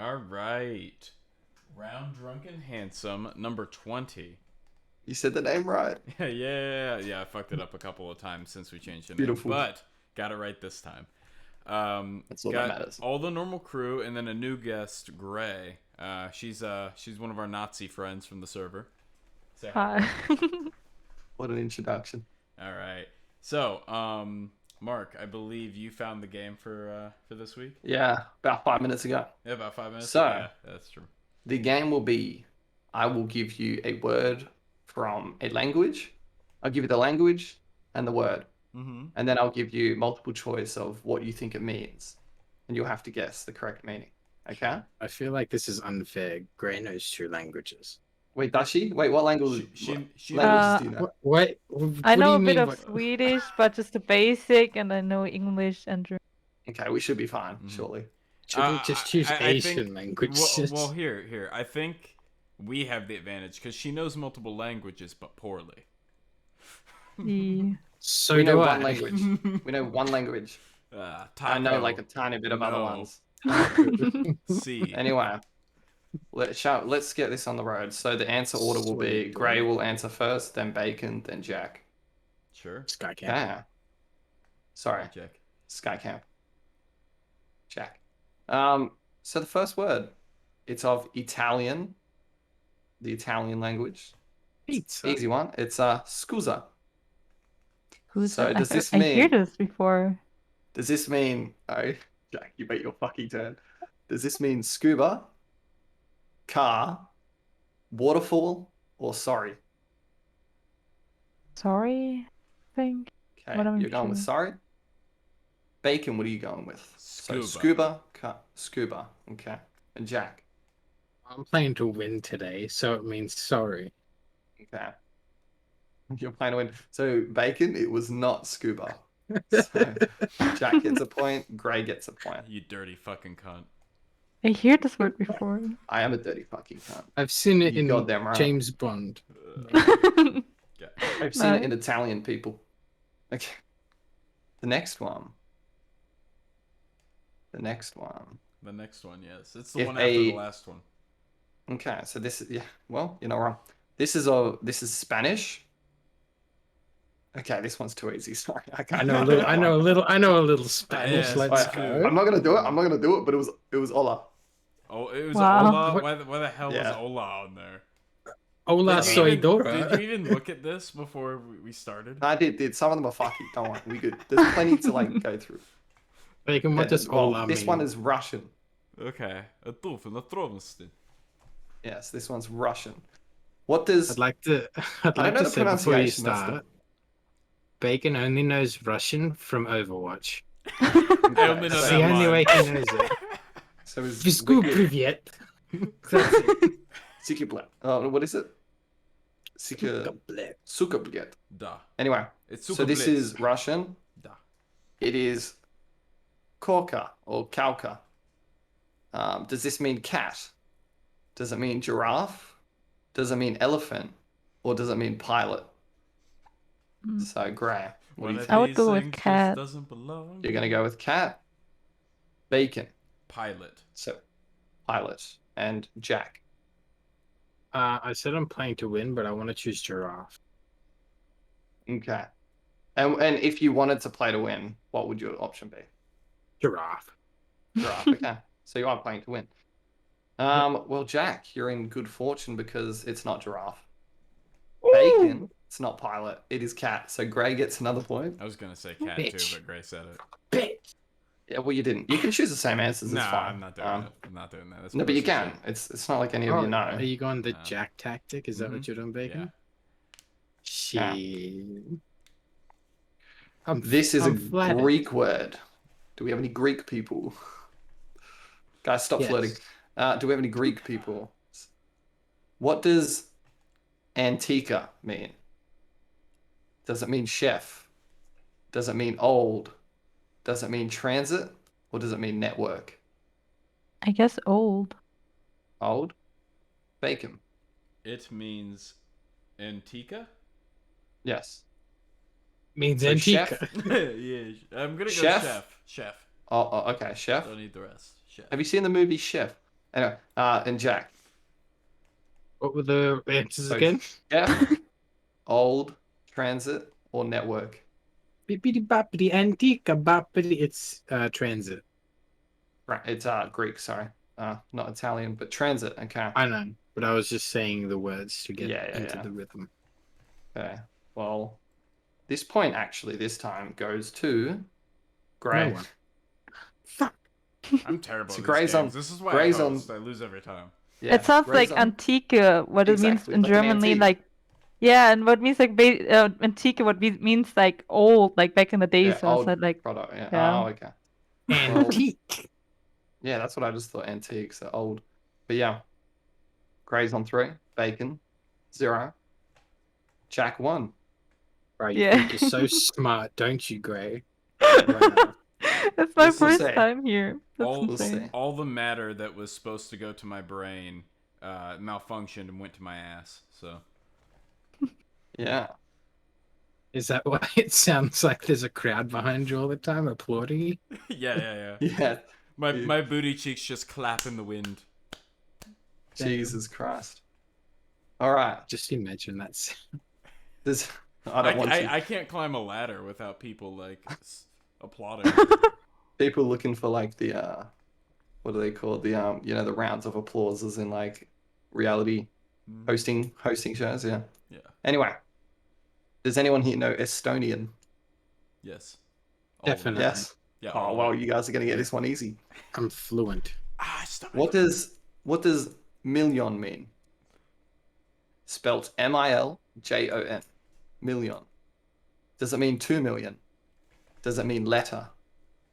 All right. Round Drunken Handsome, number 20. You said the name right. Yeah. I fucked it up a couple of times since we changed the name, Beautiful. but got it right this time. That's all that Got matters. all the normal crew and then a new guest, Gray. She's one of our Nazi friends from the server. Say hi. Hi. What an introduction. All right. So, Mark, I believe you found the game for this week. Yeah, about 5 minutes ago. Yeah, about 5 minutes. So- Yeah, that's true. The game will be, I will give you a word from a language. I'll give you the language and the word. Mm-hmm. And then I'll give you multiple choice of what you think it means. And you'll have to guess the correct meaning. Okay? I feel like this is unfair. Gray knows 2 languages. Wait, does she? Wait, what language? She Languages do you know? What? I know do a you bit mean of Swedish, but just the basic, and I know English and German. Okay, we should be fine, Mhm. surely. Should we just choose I Asian think- languages? Well, here. I think we have the advantage because she knows multiple languages, but poorly. Yeah. so We know do one I. language. We know one language. I know like a tiny bit of other No. ones. C. Anyway, let's get this on the road. So the answer order will be Sweet. Gray will answer first, then Bacon, then Jack. Sure. Sky Camp. Yeah. Sorry, Jack. Skycamp. Jack. So the first word, it's of Italian, the Italian language. Pizza. Easy one. It's scusa. Who's So that? does this I hear mean- this before. Does this mean? Oh, Jack, you bet your fucking turn. Does this mean scuba, car, waterfall, or sorry? Sorry, I think. Okay, What am I you're going with choosing? sorry. Bacon, what are you going with? Scuba. So scuba, scuba. Okay, and Jack. I'm playing to win today, so it means sorry. Okay. You're playing to win. So bacon, it was not scuba. So Jack gets a point. Gray gets a point. You dirty fucking cunt. I hear this word before. I am a dirty fucking cunt. I've seen it You in goddamn right. James Bond. Yeah. I've seen it No. in Italian people. Okay. The next one. The next one. The next one, yes. It's the If one after a- the last one. Okay, so this is well, you're not wrong. This is Spanish. Okay, this one's too easy. Sorry, I I can't. know a little. I know a little. I know a little Spanish. Yes, Let's I- go. I'm not gonna do it. I'm not gonna do it. But it was hola. Oh, it was Wow. Ola. What- Why the hell Yeah. was Ola on there? Hola, Did you soy even- Dora. Did you even look at this before we started? I did. Some of them are fucking. Don't worry, we good. There's plenty to like go through. Bacon, what Yeah, does well, hola this mean? one is Russian. Okay. A tofu na trovnosti. Yes, this one's Russian. What does I'd like to. I I'd don't like know to the say before you pronunciation, that's the- start. Bacon only knows Russian from Overwatch. I only know It's that the only line. way he knows it. so is Visku Wicked- privyet. That's it. Sikiblet. Oh, what is it? Sukablet. Da. Anyway, It's so this super is Russian. Da. It is Korka or Kauka. Does this mean cat? Does it mean giraffe? Does it mean elephant? Or does it mean pilot? Mm. So, Gray, what do you One of think? I would these go with things just cat. Doesn't belong. You're going to go with cat, bacon, Pilot. so pilot, and Jack. I said I'm playing to win, but I want to choose giraffe. Okay. And if you wanted to play to win, what would your option be? Giraffe. Giraffe. Okay. So you are playing to win. Well, Jack, you're in good fortune because it's not giraffe. Bacon, it's not pilot. It is cat. So Gray gets another point. I was gonna say cat Bitch. too, but Gray said it. Bitch. Yeah, well, you didn't. You can choose the same answers. Nah, It's fine. I'm not doing it. I'm not doing that. That's No, but you pussy can. shit. It's not like any of Oh, you know. Are you going the No. Jack tactic? Is that Mhm. what you're doing, Bacon? Yeah. Shit. This is I'm a flattered. Greek word. Do we have any Greek people? Guys, stop Yes. flirting. Do we have any Greek people? What does Antica mean? Does it mean chef? Does it mean old? Does it mean transit? Or does it mean network? I guess old. Old? Bacon. It means Antica. Yes. Means So Antica. Yeah, I'm gonna go Chef? chef. Chef. Oh, okay, chef. Don't need the rest. Chef. Have you seen the movie Chef? Anyway, and Jack. What were the answers So again? Chef, old, transit, or network. Bippity boppity antica boppity. It's transit. Right, it's Greek. Sorry, not Italian, but transit. Okay. I know, but I was just saying the words to get Yeah, into yeah. the rhythm. Okay. Well, this point actually this time goes to Gray. No one. Fuck. I'm terrible So at these Gray's games. on- This is why Gray's I on- host. I lose every time. Yeah, It sounds Gray's like on- Antike, what it means Exactly, in like an Germany, antique. like yeah, and what means like Antike, what means like old, like back in the days. Yeah, So I old said like product. Yeah. yeah. Oh, okay. Antique. Yeah, that's what I just thought. Antiques are old. But yeah, Gray's on 3. Bacon 0. Jack 1. Right, you Yeah. think you're so smart, don't you, Gray? It's my We'll first see. time here. That's All- We'll insane. see. All the matter that was supposed to go to my brain malfunctioned and went to my ass. So Yeah. Is that why it sounds like there's a crowd behind you all the time applauding you? yeah. Yeah. My Dude. my booty cheeks just clap in the wind. Damn. Jesus Christ. All right. Just imagine that. There's. I don't want to. I can't climb a ladder without people like applauding. People looking for like the what do they call it? The you know, the rounds of applauses in like reality hosting shows. Yeah. Yeah. Anyway, does anyone here know Estonian? Yes. All of them. Definitely. Yes. Yeah. Oh all of well, them. you guys are gonna get this one easy. I'm fluent. Stop. What does million mean? Spelt MILJON. Million. Does it mean 2 million? Does it mean letter?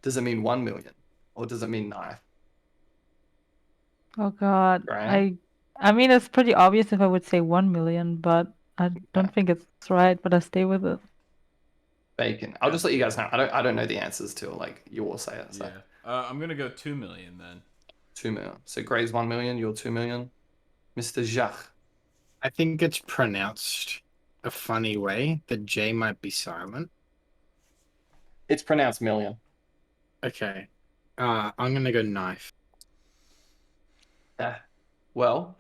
Does it mean 1 million? Or does it mean knife? Oh God. Right. I mean it's pretty obvious if I would say 1 million, but I don't think it's right, but I stay with it. Bacon. I'll just let you guys know. I don't know the answers till like you all say it. So Yeah. I'm gonna go 2 million then. 2 million. So Gray's 1 million, you're 2 million. Mr. Jacques. I think it's pronounced a funny way. The J might be silent. It's pronounced million. Okay. I'm gonna go knife. Well,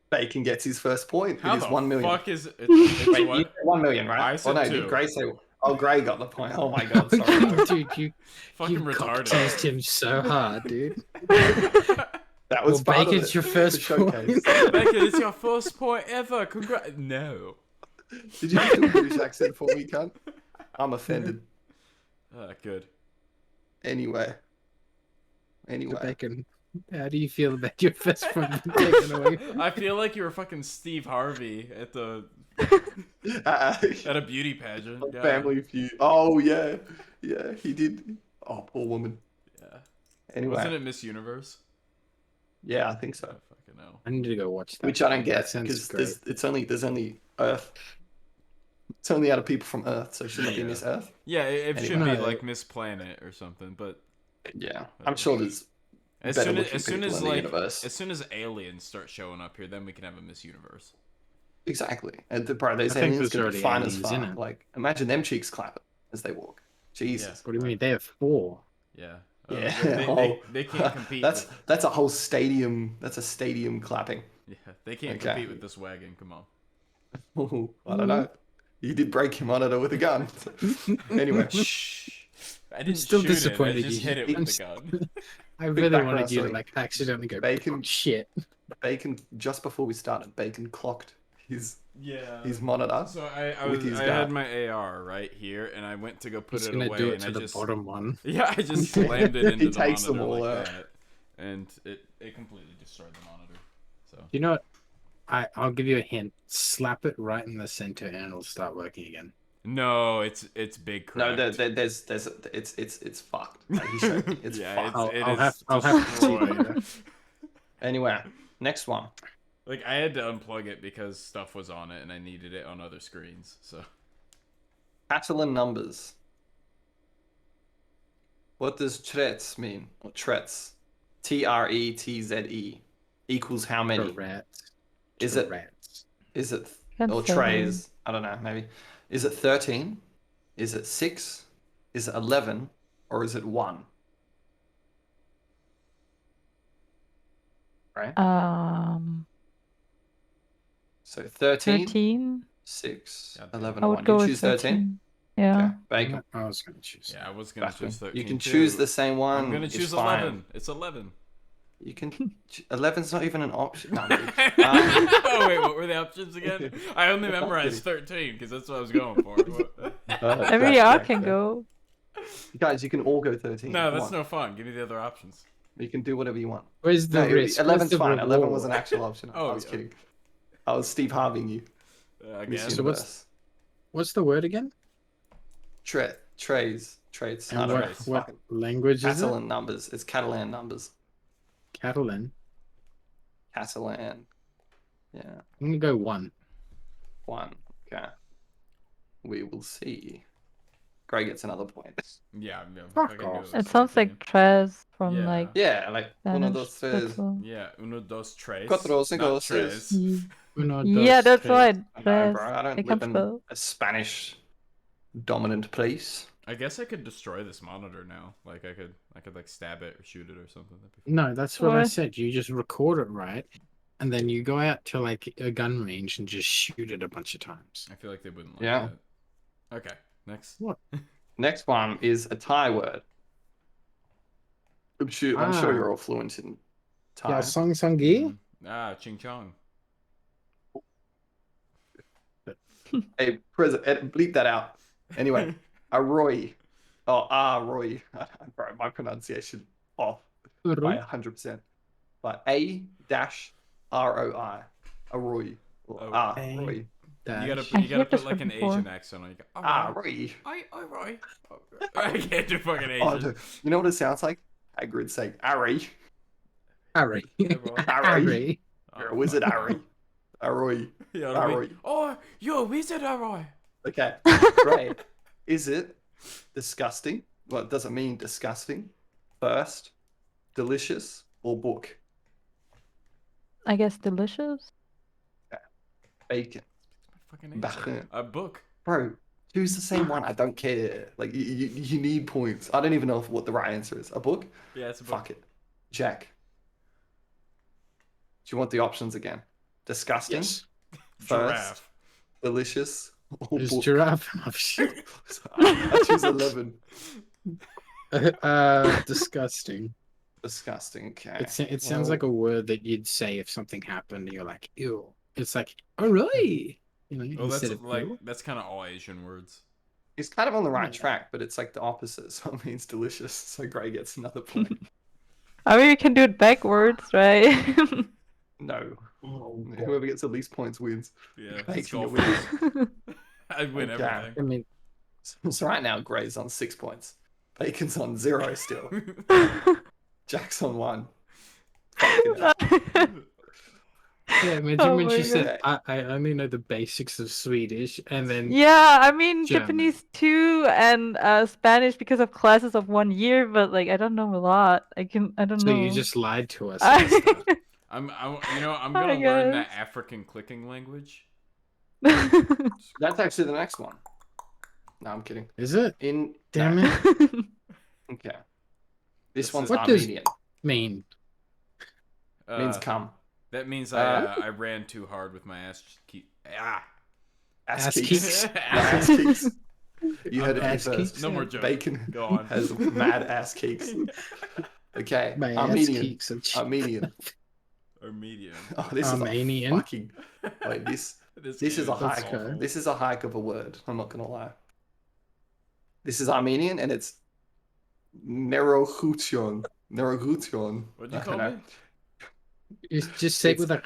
Bacon gets his first point. How It is the 1 million. fuck is it? Wait, what? you said 1 million, right? I said no, 2. did Gray say? Oh, Gray got the point. Oh my god, sorry. Dude, you Fucking cock retarded. teased him so hard, dude. That was Well, part of Bacon's it, your the first showcase. point. Bacon, it's your first point ever. Congrats. No. Did you do a British accent for me, cunt? I'm offended. Good. Anyway. Bacon, how do you feel about your first point being taken away? I feel like you were fucking Steve Harvey at a beauty pageant. Yeah. Family Feud. Oh yeah, yeah, he did. Oh, poor woman. Yeah. Anyway, Wasn't it Miss Universe? yeah, I think I so. fucking know. I need to go watch that. Which I don't That get sounds because great. there's only Earth. It's only out of people from Earth, so shouldn't it be Yeah. Miss Earth? Yeah, it should Anyway. be No. like Miss Planet or something, but Yeah, I'm sure there's as better soon as, looking as soon people as in the like universe. as soon as aliens start showing up here, then we can have a Miss Universe. Exactly. And bro, those I think aliens there's gonna be already fine as aliens fuck. in it. Like, imagine them cheeks clapping as they walk. Jesus. What do you mean? They have 4. Yeah. Yeah. They can't compete. That's a whole stadium. That's a stadium clapping. Yeah, they can't Okay. compete with this wagon. Come on. I don't know. You did break your monitor with a gun. Anyway, Shh. I didn't still shoot it. I disappointed just you. hit it I'm with the gun. I really background wanted you to story. like accidentally go Bacon. shit. Bacon. Just before we started, Bacon clocked his Yeah. monitor. So I with was his I gun. had my AR right here, and I went to go put He's it gonna away, do it and to I the just bottom one. yeah, I just slammed it into He the takes them monitor all like out. that, and it completely destroyed the monitor. So You know what? I'll give you a hint. Slap it right in the center, and it'll start working again. no, it's big No, cracked. there's it's fucked. Like, he showed me. It's yeah, fucked. it I'll is have to see destroyed. later. Anyway, next one. Like I had to unplug it because stuff was on it, and I needed it on other screens. So Catalan numbers. What does trets mean? Or trets? TRETZE equals how many? Rats. Is it rats? is it Can't or say. trays? I don't know, maybe. Is it 13? Is it 6? Is it 11? Or is it 1? right? So 13, 13. 6, God damn. 11, I and would 1. go You with choose 13? 13. Yeah. Okay, Bacon. I was gonna choose. Yeah, I was gonna choose 13. You can too. choose the same one. I'm gonna it's choose fine. 11. It's 11. You can. 11's not even an option. No, I'm kidding. Oh wait, what were the options again? I only I'm memorized 13 because that's what I was going for. I mean, y'all can go. Guys, you can all go 13. No, Come that's on. no fun. Give me the other options. You can do whatever you want. Where's the No, risk? 11's Where's the fine. 11 was reward? an actual option. Oh, I was yeah. kidding. I was Steve Harveying you. Again. Miss So what's- Universe. What's the word again? Trades. And I don't know. what language is it? Catalan numbers. It's Catalan numbers. Catalan. Catalan. Yeah. I'm gonna go 1. 1. Okay. We will see. Gray gets another point. Yeah, yeah. Fuck I can go off. with It sounds 13. like tres from Yeah. like Yeah, like uno, Spanish. dos, tres. That's all. Yeah, uno, dos, tres. Cuatro, cinco, not seis. tres. Uno, Yeah, dos, that's tres. right. I know, Tres. bro. I don't I live can in spell. a Spanish dominant place. I guess I could destroy this monitor now. Like I could like stab it or shoot it or something. That'd be fun. No, that's what I What? said. You just record it right, and then you go out to like a gun range and just shoot it a bunch of times. I feel like they wouldn't like Yeah. that. Okay, next. Next one is a Thai word. I'm sure you're all fluent in Thai. Yeah, Song Songi. Ching Chong. Hey, President, bleep that out. Anyway, Arroy. Oh, Roy. Bro, my pronunciation off by 100%. But A-ROI. Arroy. Oh. Roy. You Dash. gotta I you gotta heard this put like one an before. Asian accent on. You go. Roy. Roy. I can't do fucking Oh, Asian. you know what it sounds like? Hagrid saying, Harry. Harry. Roy. Harry. You're a wizard, Harry. Arroy. Yeah, Arroy. Oh, you're a wizard, Roy. Okay, great. Is it disgusting? Well, it doesn't mean disgusting. First, delicious, or book? I guess delicious. Bacon. Fucking Asian. Bacon. A book. Bro, choose the same one. I don't care. Like, you need points. I don't even know what the right answer is. A book? Yeah, it's a book. Fuck it. Jack. Do you want the options again? Disgusting, Yes. first, Giraffe. delicious, or Is book? giraffe? Oh, shit. I choose 11. Disgusting. Disgusting. Okay. It sounds Well, like a word that you'd say if something happened and you're like, ew. It's like, oh, really? You know, Well, that's instead of like ew. that's kind of all Asian words. He's kind of on the right Yeah. track, but it's like the opposite, so it means delicious. So Gray gets another point. I mean, you can do it backwards, right? No. Oh, Whoever gets the least points wins. Yeah, Bacon, it's golf. you're I'd win Okay. everything. I mean, So right now, Gray's on 6 points. Bacon's on 0 still. Jack's on 1. Fucking hell. yeah, imagine Oh when my she said, God. I only know the basics of Swedish, and then Yeah, I mean German. Japanese too, and Spanish because of classes of 1 year, but like I don't know a lot. I don't so know. you just lied to us. at the start. I'm I gonna learn that guess. African clicking language. That's actually the next one. No, I'm kidding. Is it? In Damn no. it. Okay. This This one's What does- Armenian. Mean. Means come. That means Uh, I ran too hard with my ass. Ass Ass cheeks. cheeks. No, ass cheeks. You heard it here Ass first. cheeks. No more jokes. Bacon Go on. has mad ass cheeks. Okay. My ass Armenian. cheeks and Armenian. Or medium. Oh, this Armenian. is a fucking. Wait, this is a game hike. awful. This is a hike of a word. I'm not gonna lie. This is Armenian, and it's Nerohution. Nerohution. What'd you call me? Just say it with a.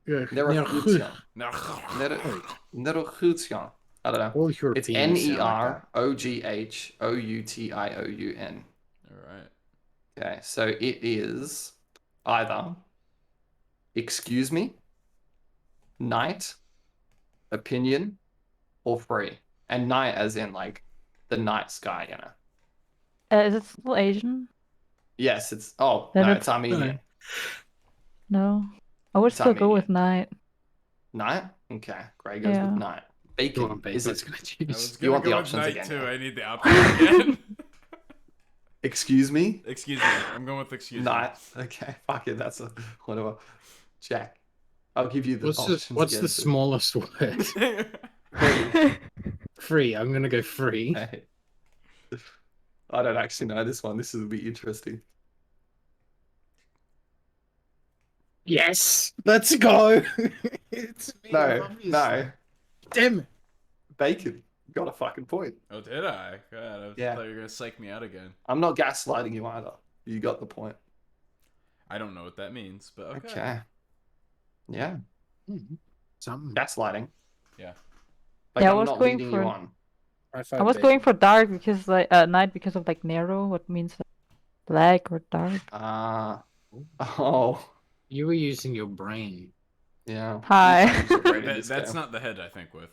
Nerohution. No. Nerohution. I don't know. All It's Europeans sound like Neroghoution. All right. Okay, so it is either excuse me, night, opinion, or free. And night as in like the night sky, you know. Is it still Asian? Yes, it's oh Then no, it's- it's Armenian. No. I would It's still go with Armenian. night. Night? Okay, Gray goes Yeah. with night. that. Go on, Bacon. Is Bacon's it gonna I choose. was You gonna want the go with options night again, too. yeah. I need the options again. Excuse me? Excuse me. I'm going with excuse Knight. Okay, fuck it. That's a whatever. Jack. I'll give you the options What's again. the smallest word? me. Free. I'm gonna go free. Hey. I don't actually know this one. This will be interesting. Yes. Let's go. It's me, No, obviously. no. Damn it. Bacon. You got a fucking point. Oh, did I? God, I Yeah. thought you were gonna psych me out again. I'm not gaslighting you either. You got the point. I don't know what that means, but okay. Okay. Yeah. Something. Gaslighting. Yeah. Like, Yeah, I I'm was not going leading for- you on. I was going for dark because like night because of like narrow, what means like, black or dark. Oh. You were using your brain. Yeah. Hi. You can't use your brain in this That's game. not the head I think with.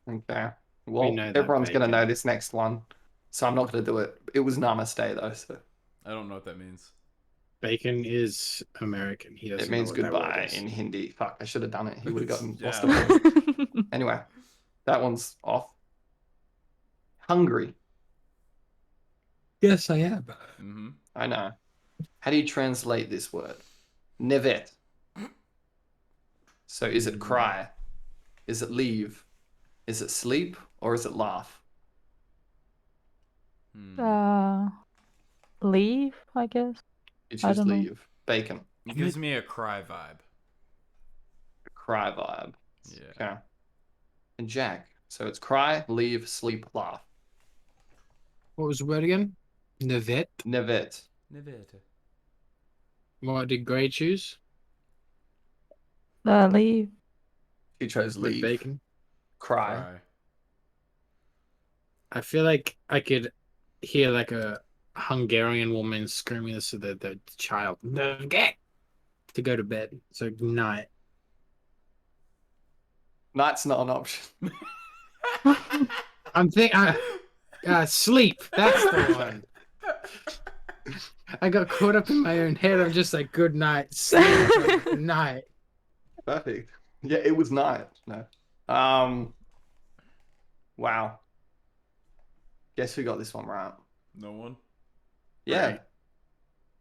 Okay. Well, know that, everyone's going to Bacon. know this next one. So I'm not going to do it. It was Namaste, though. So I don't know what that means. Bacon is American. He doesn't it means know what that word goodbye is. in Hindi. Fuck, I should have done it. He would have gotten Yeah. lost a point. Anyway, that one's off. Hungry. Yes, I am. Mm-hmm. I know. How do you translate this word? Nevet. So is it cry? Is it leave? Is it sleep? Or is it laugh? Leave, I guess. You I choose don't know. leave. Bacon. It gives me a cry vibe. Cry vibe. Yeah. Okay. And Jack. So it's cry, leave, sleep, laugh. What was the word again? Nevet. Nevet. What did Gray choose? Leave. He chose With leave. Bacon. Cry. Cry. I feel like I could hear like a Hungarian woman screaming this to the child. Get to go to bed. So night. Night's not an option. I'm sleep. That's the one. I got caught up in my own head. I'm just like, good night, sleep, good night. Perfect. Yeah, it was night. No. Wow. Guess who got this one right? No one. Yeah. Right.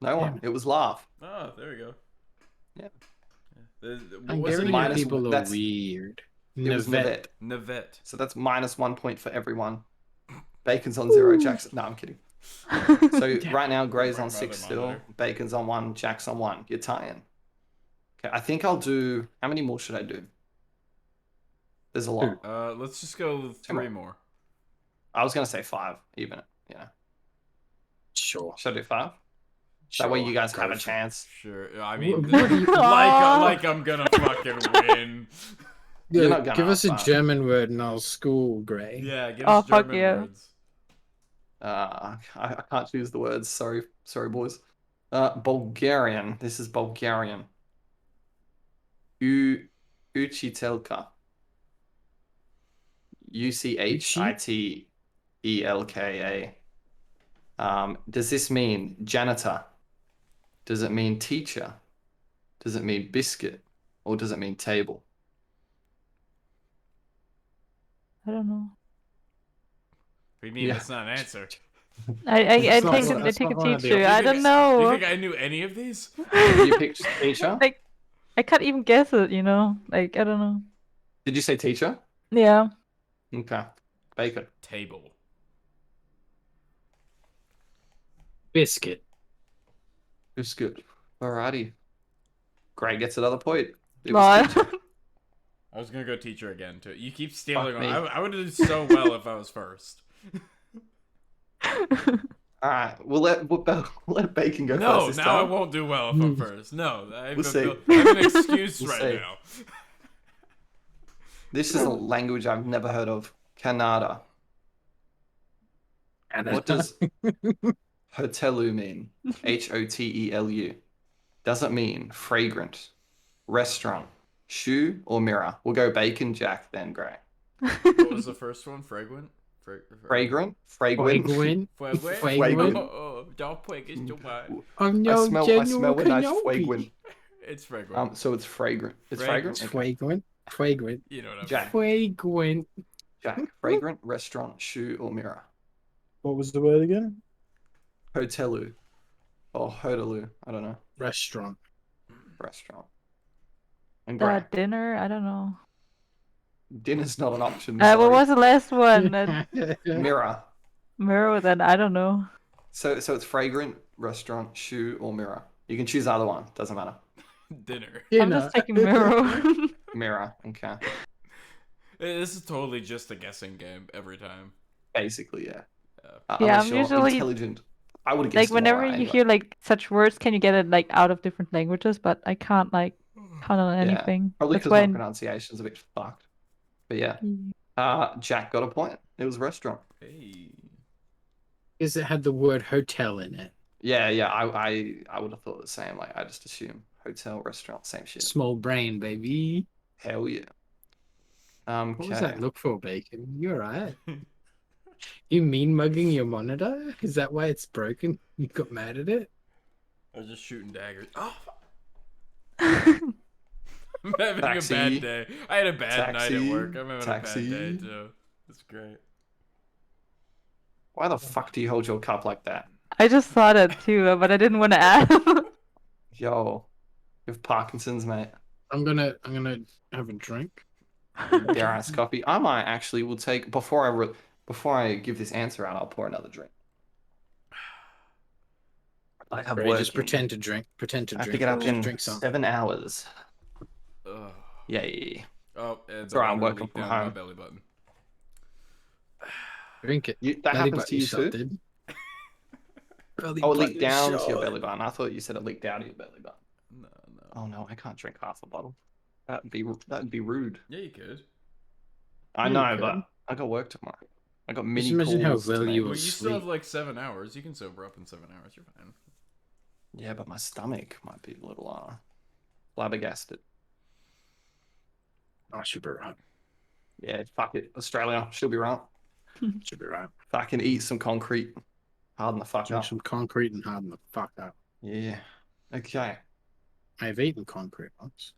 No one. It was laugh. Oh, there we go. Yeah. What was it Hungarian again? minus- people are that's- weird. It was Nevet. Nevet. Navet. So that's minus 1 point for everyone. Bacon's on 0. Jack's no, I'm kidding. So right now, Gray's on Right, 6 my still. mother. Bacon's on 1. Jack's on 1. You're tying. Okay, I think I'll do. How many more should I do? There's a lot. Let's just go with 3 more. I was gonna say 5, even. Yeah. Sure. Should I do 5? That way Sure. you guys Go have a for it. chance. Sure. I mean, What do you- like I'm gonna fucking win. You're Yeah, not gonna give us a have fun. German word and I'll school Gray. Yeah, give Oh, us fuck German yeah. words. I can't choose the words. Sorry, boys. Bulgarian. This is Bulgarian. Uchitelka. Uchitelka. Does this mean janitor? Does it mean teacher? Does it mean biscuit? Or does it mean table? I don't know. What do you mean Yeah. that's not an answer? I It's not take one- I that's take not a one of the teacher. I don't Do you know. think I knew any of these? You picked teacher? Like, I can't even guess it. You know, like I don't know. Did you say teacher? Yeah. Okay. Bacon. Table. Biscuit. Biscuit. Alrighty. Gray gets another point. It Well, was teacher. I was gonna go teacher again too. You keep stealing. me. I would have done so well if I was first. Alright, we'll let Bacon go No, first this now I time. won't do well if I'm first. No, I have, We'll see. I have an excuse We'll right see. now. This is a language I've never heard of. Kannada. And What does hotelu mean? Hotelu. Does it mean fragrant, restaurant, shoe, or mirror? We'll go Bacon, Jack, then Gray. What was the first one? Fragrant. Fragrant, Fueguin. Fueguin. Oh, dog puig is too much. Oh I no, smell a nice fueguin. It's fragrant. So it's fragrant. It's fragrant. Okay. Fueguin. Fueguin. You know what I'm Jack. Fueguin. Jack, fragrant, restaurant, shoe, or mirror? What was the word again? Hotelu. Or Hoteloo. I don't know. Restaurant. Restaurant. And Gray. Dinner. I don't know. Dinner's not an option. What Sorry. was the last one? Mirror. Mirror. Then I don't know. So it's fragrant, restaurant, shoe, or mirror. You can choose either one. Doesn't matter. Dinner. I'm just taking mirror. Mirror. Okay. This is totally just a guessing game every time. Basically, yeah. Yeah, Unless I'm you're usually- intelligent. I would have Like guessed whenever Laura you anyway. hear like such words, can you get it like out of different languages? But I can't like count on anything. Probably That's because why. my pronunciation's a bit fucked. But yeah. Jack got a point. It was restaurant. Hey. Because it had the word hotel in it. Yeah, I would have thought the same. Like I just assume hotel, restaurant, same shit. Small brain, baby. Hell yeah. What was Okay. that look for, Bacon? You alright? You mean mugging your monitor? Is that why it's broken? You got mad at it? I was just shooting daggers. Oh, I'm having Taxi. a bad day. I had a bad night at Taxi. work. I'm having Taxi. a bad day too. That's great. Why the fuck do you hold your cup like that? I just saw that too, but I didn't want to ask. Yo, you have Parkinson's, mate. I'm gonna have a drink. Dare I ask coffee? I might actually will take before I give this answer out. I'll pour another drink. I have Ray, work. just pretend to drink. Pretend to I have drink. to get up in Drink some. 7 hours. Ugh. Yay! Oh, it's Sorry, I'm water working leaked from down my home. belly button. Drink it. That Belly happens button to you shot, too. dude. Belly Oh, it button leaked down to your shot. belly button. I thought you said it leaked out of your belly button. No. Oh no, I can't drink half a bottle. That'd be rude. Yeah, you could. I You know, could. but I got work tomorrow. I got mini Just imagine how calls to well make. you Well, will you still have sleep. like 7 hours. You can sober up in 7 hours. You're fine. Yeah, but my stomach might be a little flabbergasted. I should be right. Yeah, fuck it. Australia, she'll be right. Should be right. Fucking eat some concrete. Harden the fuck Drink up. some concrete and harden the fuck up. Yeah. Okay. I've eaten concrete once.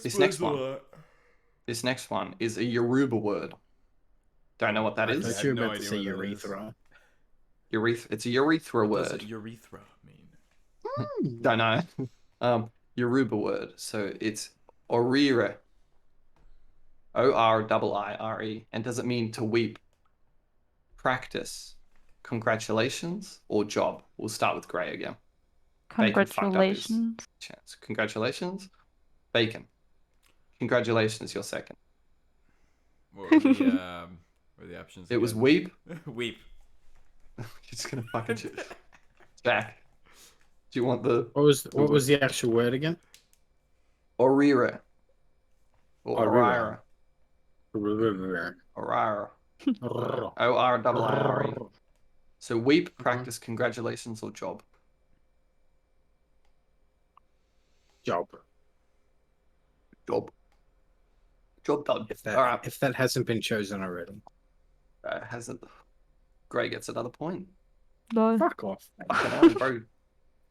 This next one. This next one is a Yoruba word. Don't know what that I is. thought you were no about to idea say what that is. urethra. It's a urethra What does word. urethra mean? Don't know. Yoruba word. So it's orire. ORIIRE. And does it mean to weep? Practice. Congratulations or job? We'll start with Gray again. Bacon fucked up his Congratulations. chance. Congratulations. Bacon. Congratulations, you're second. What were the options? It was again? weep. Weep. You're just gonna fucking Jack. Do you want the What was the actual word again? orire? Or Orire. orire. Orire. ORIIRE. So weep, practice, congratulations, or job. Job. Job. Job done. If that All right. if that hasn't been chosen already. Hasn't. Gray gets another point. Lol. Fuck off. Fucking hell, bro.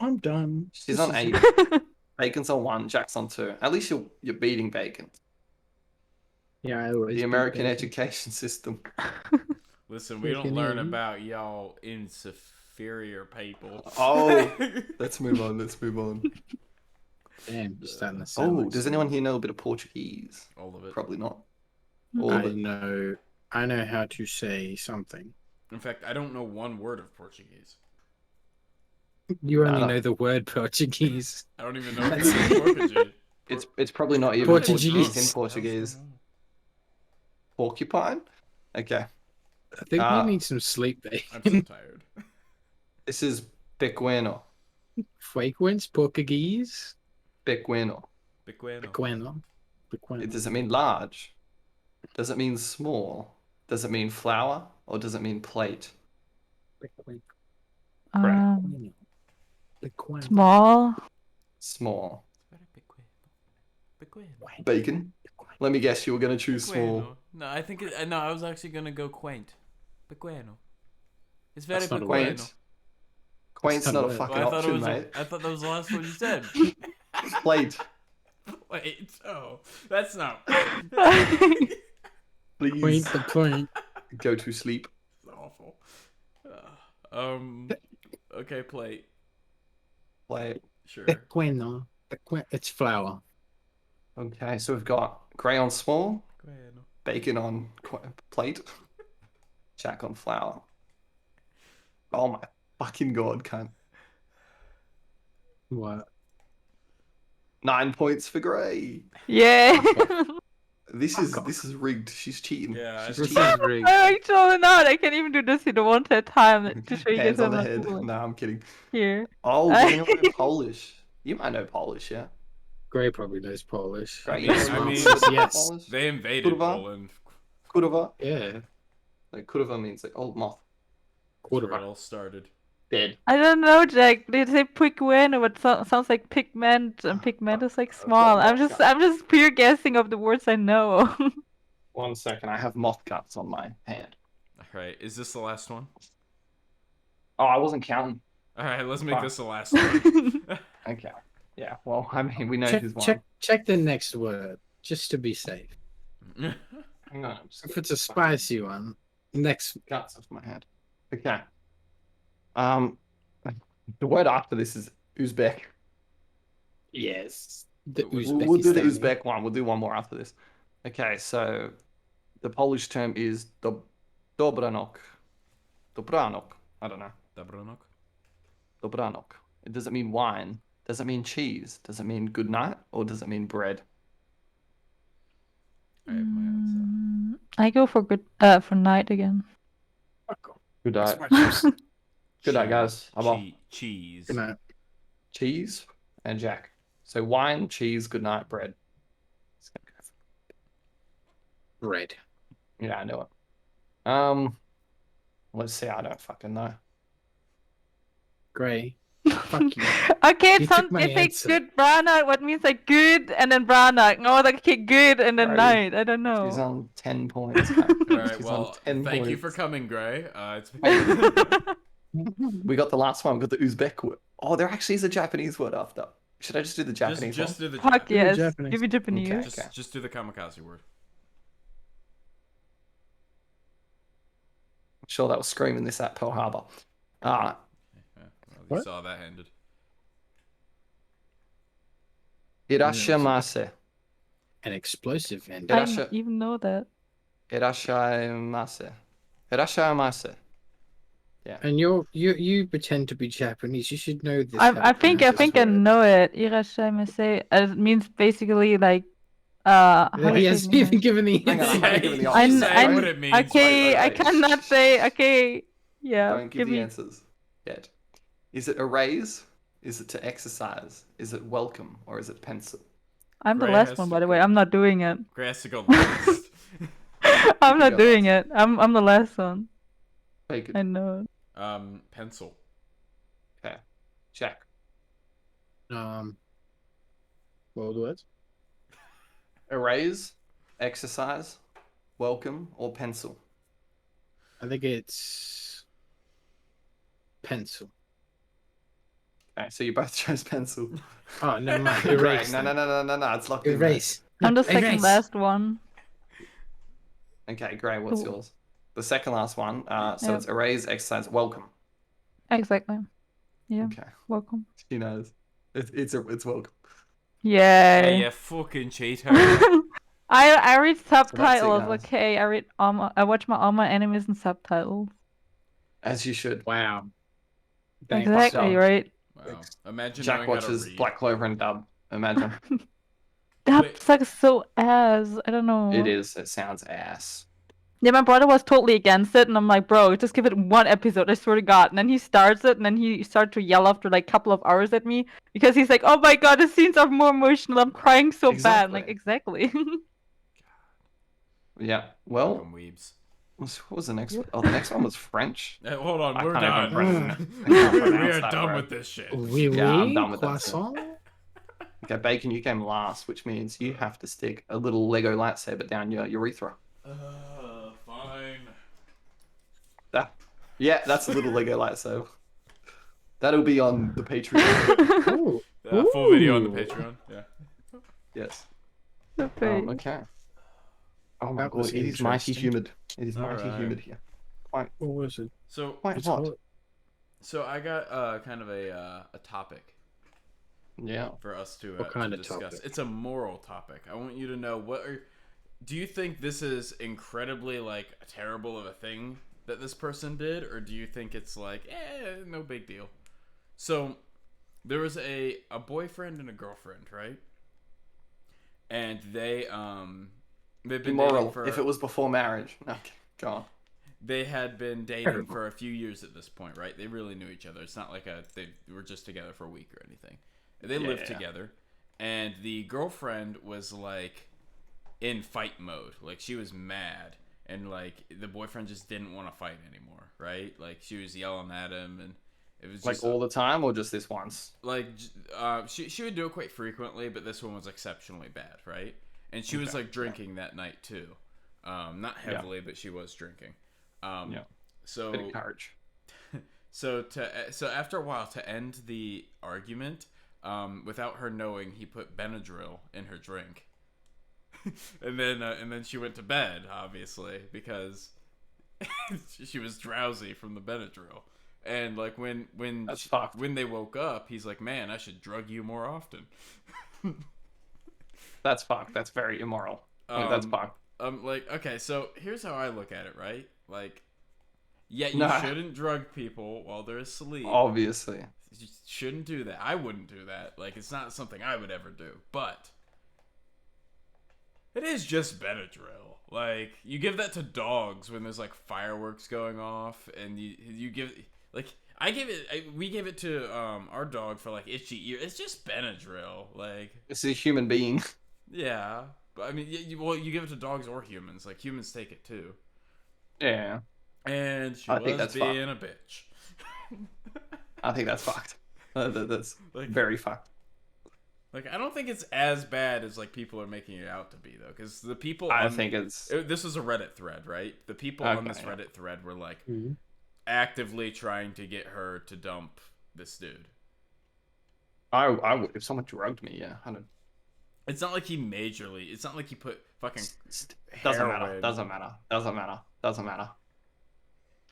I'm done. She's This on is- 8. Bacon's on 1. Jack's on 2. At least you're beating Bacon. Yeah, I always The beat American Bacon. education system. Listen, we don't Freaking learn in. about y'all inferior people. Oh. Let's move on. Let's move on. Damn, you're starting to sound Oh, like does anyone here know a bit of Portuguese? All of it. Probably not. Mm. All of someone. it. I know how to say something. In fact, I don't know one word of Portuguese. You only No. know the word Portuguese. I don't even know if it's Portuguese. It's probably not even Portuguese. Portuguese in Portuguese. Porcupine? Okay. I think Ah. we need some sleep, I'm Bacon. so tired. This is pequeno. Frequency Portuguese. Pequeno. Pequeno. Pequeno. It Pequeno. does it mean large? Does it mean small? Does it mean flower? Or does it mean plate? Pequeno. Um, Pequeno. small. Small. Pequeno. Bacon? Let me guess, you were going to choose small. Pequeno. No, I think no. I was actually gonna go quaint. Pequeno. It's very That's not a pequeno. Quaint. Quaint's That's not not a a word. fucking Well, I thought it option, was. mate. I thought that was the last one you said. Plate. Wait. Oh, that's not. Please Point the point. go to sleep. awful. Okay, plate. Plate. Sure. Tequeno. It's flour. Okay, so we've got Gray on small, Bueno. bacon on plate, Jack on flour. Oh my fucking god, cunt. What? 9 points for Gray. Yeah. This is rigged. She's cheating. Yeah, I She's think This cheating. is rigged. I'm actually not. I can't even do this in the one time to show you Hands guys on I'm the not head. fooling. No, I'm kidding. Here. Oh, does anyone know Polish? You might know Polish, yeah. Gray probably knows Polish. Great. I mean, yes. They invaded Kurwa. Poland. Kurwa. Yeah. Like kurwa means like old moth. That's where it Quarterback. all started. Dead. I don't know, Jack. They say pigment, but sounds like pigment, and pigment is like small. I'm just pure guessing of the words I know. 1 second, I have moth guts on my hand. Alright, is this the last one? Oh, I wasn't counting. Alright, let's make Fuck. this the last one. Okay. Yeah. Well, I mean, we know who's won. Check the next word, just to be safe. Hang on. I'm just If it's a spicy one, next. guts off my head. Okay. The word after this is Uzbek. Yes. The We'll do the Uzbekistani. Uzbek one. We'll do one more after this. Okay, so the Polish term is dobranok. Dobranok. I don't know. Dobronok? Dobranok. It doesn't mean wine. Does it mean cheese? Does it mean good night? Or does it mean bread? I have my answer. I go for for night again. Good That's night. my choice. Good night, guys. I'm off. Cheese. Good night. Cheese and Jack. So wine, cheese, good night, bread. Red. Yeah, I know it. Let's see. I don't fucking know. Gray. Fuck you. Okay, You it took sounds my it's like answer. good brana. What means like good and then brana? No, like okay, good and then Right. night. I don't know. She's on 10 points. Alright, She's well, on 10 thank you points. for coming, Gray. It's been... We got the last one. We got the Uzbek word. Oh, there actually is a Japanese word after. Should I just do the Japanese just one? do the Fuck Japanese. yes. Japanese. Give me Japanese. Okay. Just do the kamikaze word. I'm sure that was screaming this at Pearl Harbor. Yeah, well, you What? saw that ended. Irashamase. An explosive end. I Irasha- didn't even know that. Irashamase. Irashamase. And you pretend to be Japanese. You should know this. I think I know it. Irashaimase. It means basically like how Well, do he you hasn't say it? even given the Hang on, answer. I haven't given the She's options. saying I'm- what it means. Okay, right, I right. cannot say. Okay, yeah. Don't give the answers yet. Is it erase? Is it to exercise? Is it welcome? Or is it pencil? I'm the Gray last has one, to by the go. way. I'm not doing it. Gray has to go last. I'm not go doing it. I'm the last one. Bacon. I know. Pencil. Okay. Jack. What were the words? Erase, exercise, welcome, or pencil? I think it's pencil. Okay, so you both chose pencil. Oh no, mind. Great. Erase. No, it's locked in. Erase. I'm the second Erase. last one. Okay, Gray, what's Cool. yours? The second last one. So Yep. it's erase, exercise, welcome. Exactly. Yeah. Okay, Welcome. she knows. It's welcome. Hey, Yay. you fucking cheater. I read that's it, subtitles. guys. Okay, I watch all my animes in subtitles. As you should. Wow. Thanks. Exactly so. right. Wow. Imagine Jack knowing how to watches read. Black Clover and dub. Imagine. That Wait. sucks so ass. I don't know. It is. It sounds ass. Yeah, my brother was totally against it, and I'm like, bro, just give it one episode, I swear to God. And then he starts it, and then he started to yell after like a couple of hours at me because he's like, oh my God, the scenes are more emotional. I'm crying so bad. I'm like, exactly. Yeah. Well, Fucking weebs. what was the next one? Oh, the next one was French. Hey, hold on, I we're can't done. even pronounce- I we can't are pronounce that done word. with this shit. Oui, Yeah, I'm oui, done with that. croissant. Okay, Bacon, you came last, which means you have to stick a little Lego lightsaber down your urethra. Fine. Yeah, that's a little Lego lightsaber. That'll be on the Patreon. Ooh. Full video on the Ooh. Patreon. Yeah. Yes. Okay. Okay. Oh my That God, was it is mighty interesting. humid. It is mighty Alright. humid here. What was it? So Quite It's hot. hot. So I got kind of a topic Yeah. for us to What kind to of discuss. topic? It's a moral topic. I want you to know do you think this is incredibly like terrible of a thing that this person did, or do you think it's like no big deal? So there was a boyfriend and a girlfriend, right? And they've been Immoral. dating for If it was before marriage. Okay, go on. they had been dating for a few years at this point, right? They really knew each other. It's not like they were just together for a week or anything. They lived together, and the girlfriend was like in fight mode. Like she was mad, and like the boyfriend just didn't want to fight anymore, right? Like she was yelling at him, and it was Like just all the time or just this once? like she would do it quite frequently, but this one was exceptionally bad, right? And she was Okay. like drinking that night too, not heavily, but she was drinking. Yeah. So Bit of courage. so after a while, to end the argument, without her knowing, he put Benadryl in her drink, and then she went to bed, obviously, because she was drowsy from the Benadryl. And like when That's fucked. when they woke up, he's like, "Man, I should drug you more often." That's fucked. That's very immoral. That's fucked. Like, okay, so here's how I look at it, right? Like, yeah, you Nah. shouldn't drug people while they're asleep. Obviously. You shouldn't do that. I wouldn't do that. Like, it's not something I would ever do. But it is just Benadryl. Like, you give that to dogs when there's like fireworks going off, and you give like we gave it to our dog for like itchy ear. It's just Benadryl. Like, It's a human being. yeah, but I mean, you give it to dogs or humans. Like humans take it too. Yeah. And she I think was that's being a bitch. I think that's fucked. That's Like- very fucked. Like, I don't think it's as bad as like people are making it out to be, though, because the people. I think it's. This was a Reddit thread, right? The people on this Okay. Reddit thread were like Mm-hmm. actively trying to get her to dump this dude. I would if someone drugged me. Yeah. I don't. It's not like he majorly. It's not like he put fucking. Doesn't matter. heroin. Doesn't matter. Doesn't matter. Doesn't matter.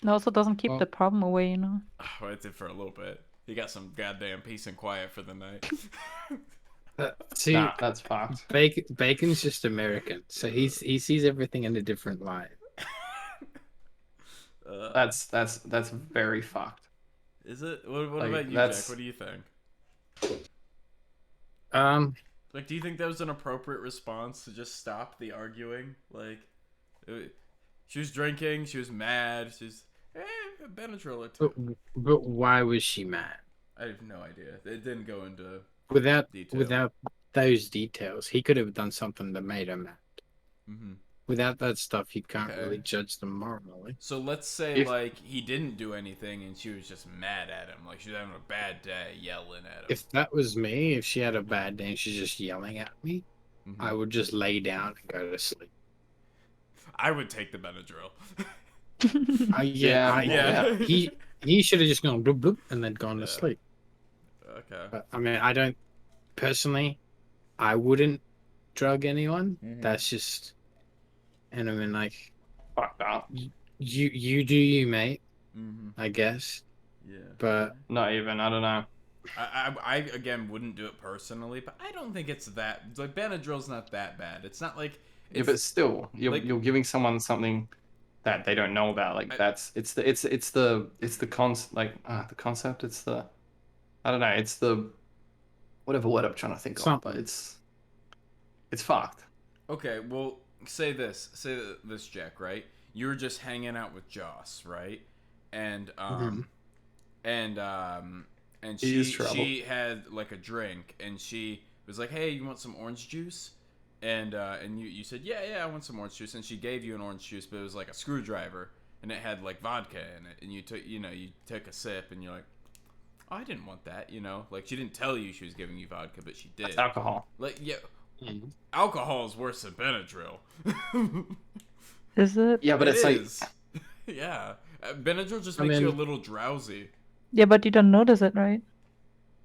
It also doesn't keep Well- the problem away, you know. Oh, it did for a little bit. He got some goddamn peace and quiet for the night. See, Nah, that's fucked. Bacon's just American, so he sees everything in a different light. That's very fucked. Is it? What Like, about you, that's- Jack? What do you think? Like, do you think that was an appropriate response to just stop the arguing? Like, she was drinking, she was mad, she's Benadryl or two. But why was she mad? I have no idea. It didn't go into. Without Detail. those details, he could have done something that made her mad. Mm-hmm. Without that stuff, you can't Okay. really judge them morally. So let's say If- like he didn't do anything and she was just mad at him, like she was having a bad day, yelling at him. If that was me, if she had a bad day and she's just yelling at me, Mhm. I would just lay down and go to sleep. I would take the Benadryl. Yeah. He should have just gone bloop bloop and then gone Yeah. to sleep. Okay. But I mean, I don't personally. I wouldn't drug anyone. Mhm. That's just, and I mean, like Fucked up. you do you, mate. Mm-hmm. I guess, Yeah. but Not even. I don't know. I again wouldn't do it personally, but I don't think it's that like Benadryl's not that bad. It's not like Yeah, it's, but still, you're like- you're giving someone something that they don't know about. Like the concept. It's the I don't know. It's the whatever word I'm trying to think of, Something. but it's fucked. okay. Well, say this, Jack. Right? You were just hanging out with Joss, right? And and He is trouble. she had like a drink, and she was like, "Hey, you want some orange juice?" And you said, "Yeah, I want some orange juice." And she gave you an orange juice, but it was like a screwdriver, and it had like vodka in it. And you took a sip, and you're like, "Oh, I didn't want that," Like she didn't tell you she was giving you vodka, but she did. It's alcohol. Like yeah, alcohol is worse than Benadryl. Is it? Yeah, but It it's like is. Yeah. Benadryl just I makes you a mean- little drowsy. Yeah, but you don't notice it, right?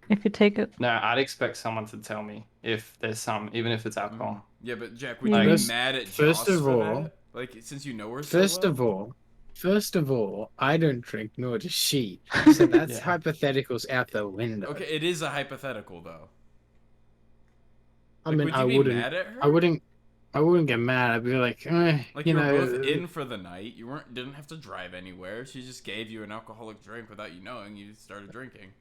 If you take it. no. I'd expect someone to tell me if there's some, even if it's alcohol. Yeah, but Jack, would Yeah. you be First- mad at first Joss of for all- that? Like, since you know her so first well? of all, First of all, I don't drink, nor does she. So that's Yeah. hypotheticals out the window. Okay, it is a hypothetical though. I Like, mean, would I you be wouldn't. mad at her? I wouldn't get mad. I'd be like, Like, you you were know, both in for the night. You didn't have to drive anywhere. She just gave you an alcoholic drink without you knowing. You started drinking.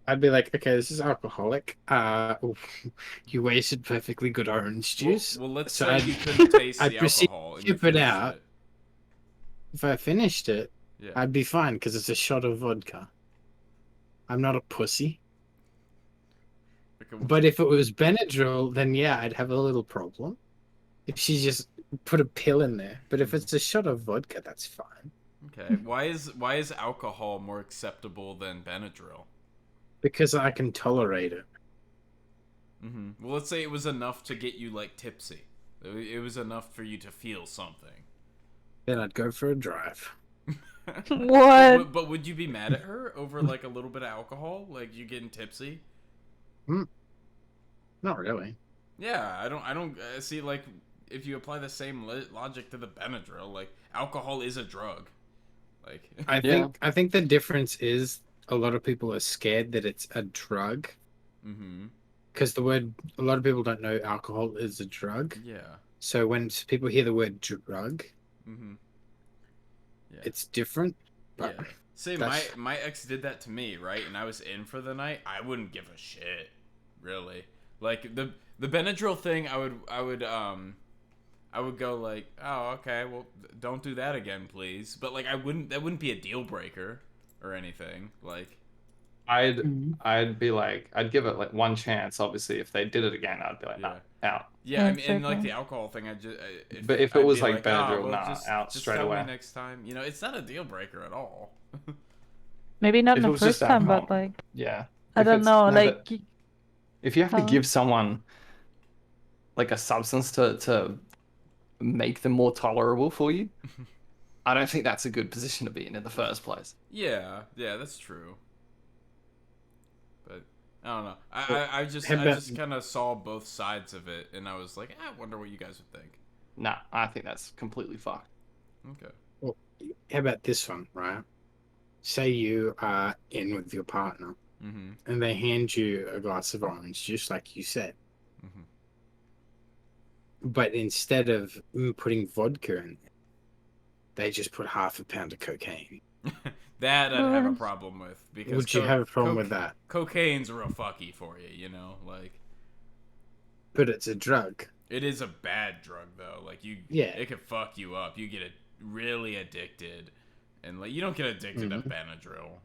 I'd be like, okay, this is alcoholic. You wasted perfectly good orange juice. Well, let's So say I'd- you couldn't taste I'd the proceed alcohol and to you sip it finished out. it. If I finished it, Yeah. I'd be fine because it's a shot of vodka. I'm not a pussy. Like a- But if it was Benadryl, then yeah, I'd have a little problem. If she just put a pill in there. But if it's a shot of vodka, that's fine. okay. Why is alcohol more acceptable than Benadryl? Because I can tolerate it. Well, let's say it was enough to get you like tipsy. It was enough for you to feel something. Then I'd go for a drive. What? But would you be mad at her over like a little bit of alcohol, like you getting tipsy? Not really. Yeah, I don't see, like, if you apply the same logic to the Benadryl, like alcohol is a drug. Like I think the difference is a lot of people are scared that it's a drug Mhm. because a lot of people don't know alcohol is a drug. Yeah. So when people hear the word drug, Mhm. Yeah. it's different. But Yeah. See, that's- my ex did that to me, right? And I was in for the night. I wouldn't give a shit, really. Like the Benadryl thing, I would go like, oh, okay, well, don't do that again, please. But like, that wouldn't be a deal breaker or anything. Like, I'd be like, I'd give it like one chance. Obviously, if they did it again, I'd be like, nah, out. yeah, I Yeah, mean, and like exactly. the alcohol thing, But if it I'd was be like Benadryl, well, nah, out just straight tell away. me next time. You know, it's not a deal breaker at all. Maybe not If the it was first just time, but alcohol. like Yeah. I If don't it's- know, no, like but if you have to Oh. give someone like a substance to make them more tolerable for you, I don't think that's a good position to be in the first place. Yeah, that's true. But I don't know. Well, I just how about- kind of saw both sides of it, and I was like, I wonder what you guys would think. Nah, I think that's completely fucked. Okay. Well, how about this one, right? Say you are in with your partner Mm-hmm. and they hand you a glass of orange juice, like you said. Mm-hmm. But instead of putting vodka in, they just put half a pound of cocaine. That I'd have a Mm. problem with because Would you have a problem with that? Cocaine's real fucky for you, you know. Like But it's a drug. it is a bad drug though. Like Yeah. it could fuck you up. You get it really addicted, and like you don't get addicted to Benadryl.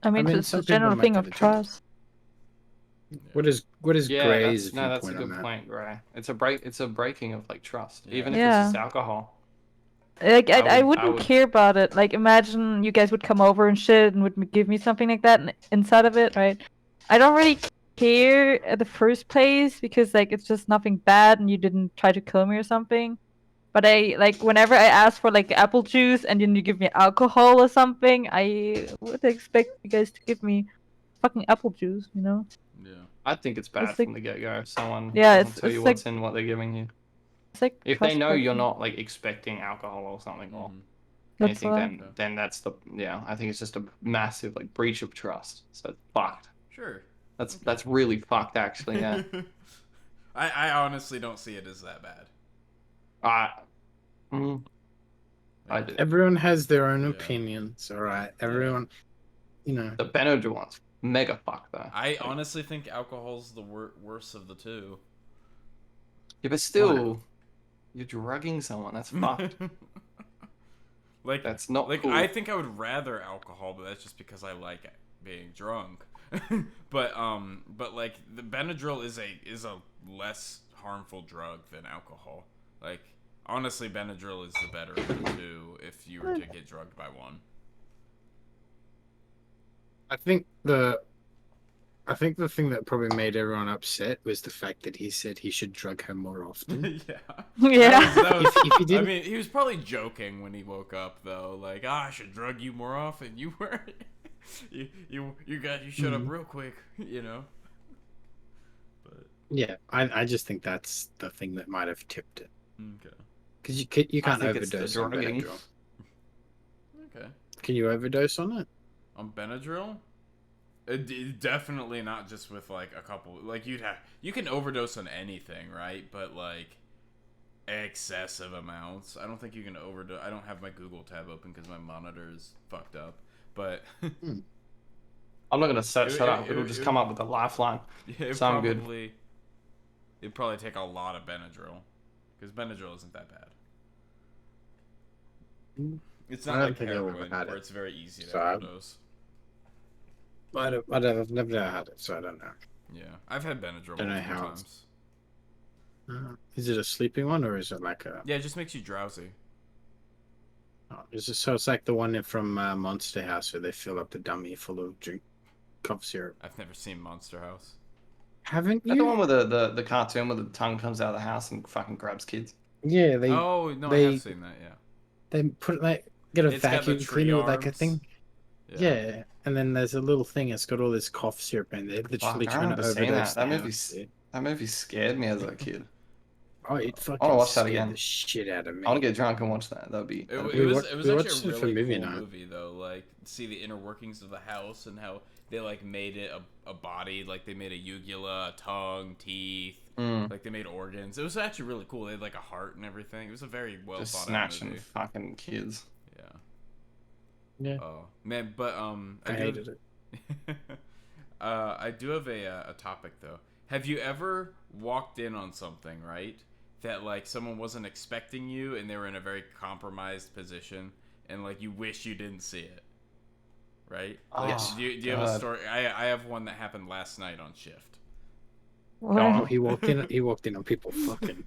I mean, mean, it's some a general people thing might of get it. trust. What is Yeah, Gray's that's a viewpoint good on that? point, Gray. It's a breaking of like trust, Yeah. even if it's Yeah. just alcohol. Like I I wouldn't would- care about it. Like imagine you guys would come over and shit and would give me something like that inside of it, right? I don't really care at the first place because like it's just nothing bad and you didn't try to kill me or something. But I like whenever I ask for like apple juice and then you give me alcohol or something, I would expect you guys to give me fucking apple juice, you know? Yeah. I think it's bad It's like- from the get go. If someone Yeah, doesn't it's- tell you it's what's like- in what they're giving you. It's like If they trust know you're question. not like expecting alcohol or something or Mhm. That's anything, why. then that's I think it's just a massive like breach of trust. So it's fucked. Sure. That's really fucked actually. Yeah. I honestly don't see it as that bad. I do. Everyone has their own Yeah. opinions, all right? Everyone, you know. The Benadryl one's mega fucked though. I honestly think alcohol's the worst of the two. Yeah, but still, you're drugging someone. That's fucked. Like That's not like cool. I think I would rather alcohol, but that's just because I like being drunk. but like the Benadryl is a less harmful drug than alcohol. Like honestly, Benadryl is the better of the two if you were to get drugged by one. I think the thing that probably made everyone upset was the fact that he said he should drug her more often. Yeah. Yeah. That was, If he I didn't- mean, he was probably joking when he woke up, though. Like, I should drug you more often. You were, you shut up real quick, you know. But Yeah, I just think that's the thing that might have tipped it. okay. Because you can't think it's the overdose on drugging. Benadryl. Okay. Can you overdose on it? On Benadryl? Definitely not just with like a couple. Like you can overdose on anything, right? But like excessive amounts. I don't think you can overdose. I don't have my Google tab open because my monitor is fucked up. But I'm not gonna search It- that it- up. It'll it- just it- come up with a lifeline. yeah, So I'm good. it'd probably take a lot of Benadryl because Benadryl isn't that bad. It's I not don't like think I've ever heroin had where it. it's very easy to So I- overdose. I've never had it, so I don't know. Yeah, I've had Benadryl Don't know multiple how it's- times. Is it a sleeping one or is it like a? Yeah, it just makes you drowsy. Oh, is it so? It's like the one from Monster House where they fill up the dummy full of cough syrup. I've never seen Monster House. Haven't Is that the you? one with the cartoon where the tongue comes out of the house and fucking grabs kids? Yeah, they Oh no, I they- have seen that. Yeah. they put like get a It's got the vacuum tree cleaner with like a arms. thing. Yeah, and then there's a little thing. It's got all this cough syrup in there. Literally I trying to remember seeing overdose. that. the That house, movie's- dude. That movie scared me as a kid. Oh, it fucking watch that scared again. the shit out of me. I want to get drunk and watch that. That'd be. It, that'd it be- was wa- it was we actually watched a it for really movie cool night. movie though. Like see the inner workings of the house and how they like made it a body. Like they made a ugula, a tongue, teeth. Mm, Like they made organs. It was actually really cool. They had like a heart and everything. It was a very well just thought out snatching movie. fucking kids. Yeah. Yeah. Oh man, but I hated it. I do have a topic though. Have you ever walked in on something, right? That like someone wasn't expecting you and they were in a very compromised position and like you wish you didn't see it. Right? Like, Oh, do you have a God. story? I have one that happened last night on shift. Oh, he walked in. He walked in on people fucking.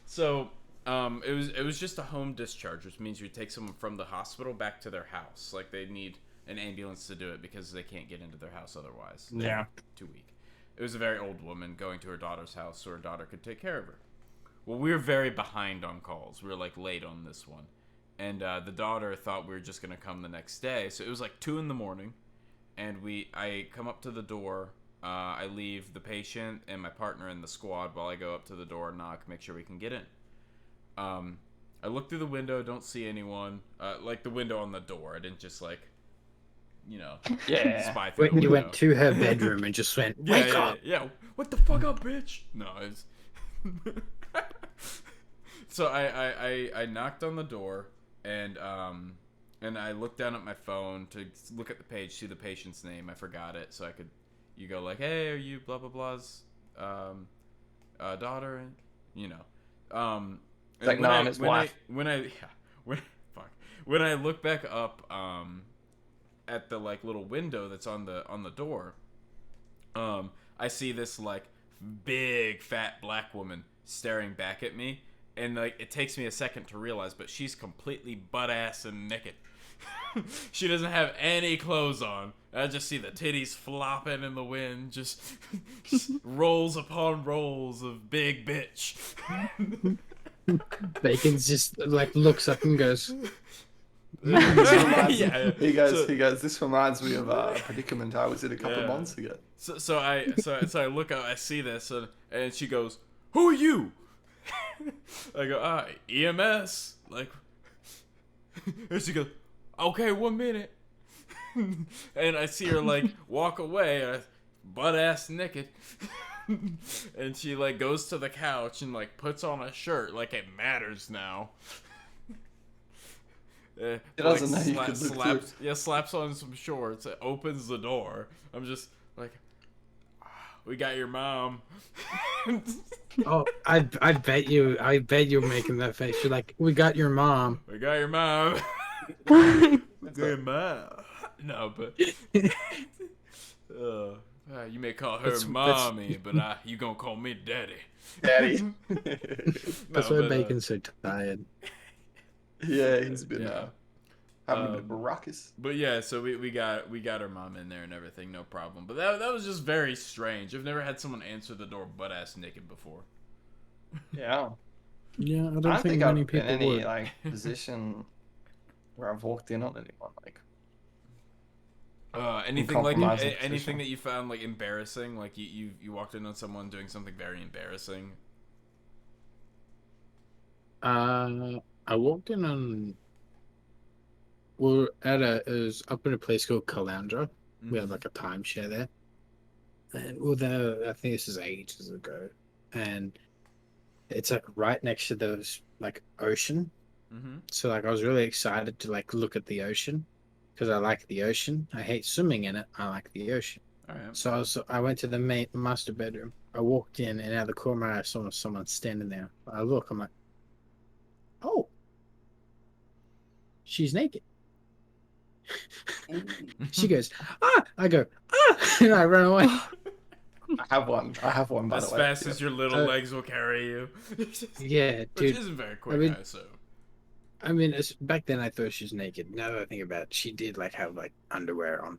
So, it was just a home discharge, which means you take someone from the hospital back to their house. Like they need an ambulance to do it because they can't get into their house otherwise. They're Yeah. too weak. It was a very old woman going to her daughter's house so her daughter could take care of her. Well, we were very behind on calls. We were like late on this one. And the daughter thought we were just going to come the next day. So it was like 2 a.m. And I come up to the door. I leave the patient and my partner in the squad while I go up to the door, knock, make sure we can get in. I look through the window, don't see anyone. Like the window on the door. I didn't just like, Yeah. spy through the You window. went to her bedroom and just went, Yeah, wake yeah, up. yeah. What the fuck up, bitch? No, it's. So I knocked on the door and I looked down at my phone to look at the page, see the patient's name. I forgot it, so you go like, hey, are you blah blah blah's daughter? And It's like, no, I'm his wife. When I look back up at the like little window that's on the door, I see this like big fat black woman staring back at me, and like it takes me a second to realize, but she's completely butt ass and naked. She doesn't have any clothes on. I just see the titties flopping in the wind, just rolls upon rolls of big bitch. Bacon's just like looks up and goes, This reminds- Yeah, He goes. so- This reminds me of a predicament I was in a couple Yeah. of months ago. So I look out, I see this, and she goes, "Who are you?" I go, EMS. Like, and she goes, "Okay, 1 minute." And I see her like walk away, butt ass naked, and she like goes to the couch and like puts on a shirt like it matters now. She doesn't know you could look slaps, yeah, slaps on some shorts, opens the door. I'm just like, we got your mom. "Oh, I bet you're making that face. You're like, we got your mom." We got your mom. Good mom. No, but you may call her That's- mommy, but you gonna call me daddy. Daddy. That's why Bacon's so tired. Yeah, he's been Yeah. having a bit of a ruckus. But yeah, so we got her mom in there and everything, no problem. But that was just very strange. I've never had someone answer the door butt ass naked before. Yeah. Yeah, I I don't don't think think I've many been in people any would. like position where I've walked in on anyone. Like, Anything like compromising anything position. that you found like embarrassing, like you walked in on someone doing something very embarrassing. I walked in on. We're at it was up in a place called Caloundra. We have Mhm. like a timeshare there. And well, there, I think this is ages ago, and it's like right next to those like ocean. Mhm. So like I was really excited to like look at the ocean because I like the ocean. I hate swimming in it. I like the ocean. All right. So I went to the master bedroom. I walked in, and out of the corner I saw someone standing there. I look. I'm like, oh, she's naked. She goes, ah. I go, ah, and I run away. I have one. I have one, by As the way. fast as your little Uh, legs will carry you. Yeah, Which dude. isn't very quick, mean- I assume. I mean, back then I thought she was naked. Now that I think about it, she did like have like underwear on,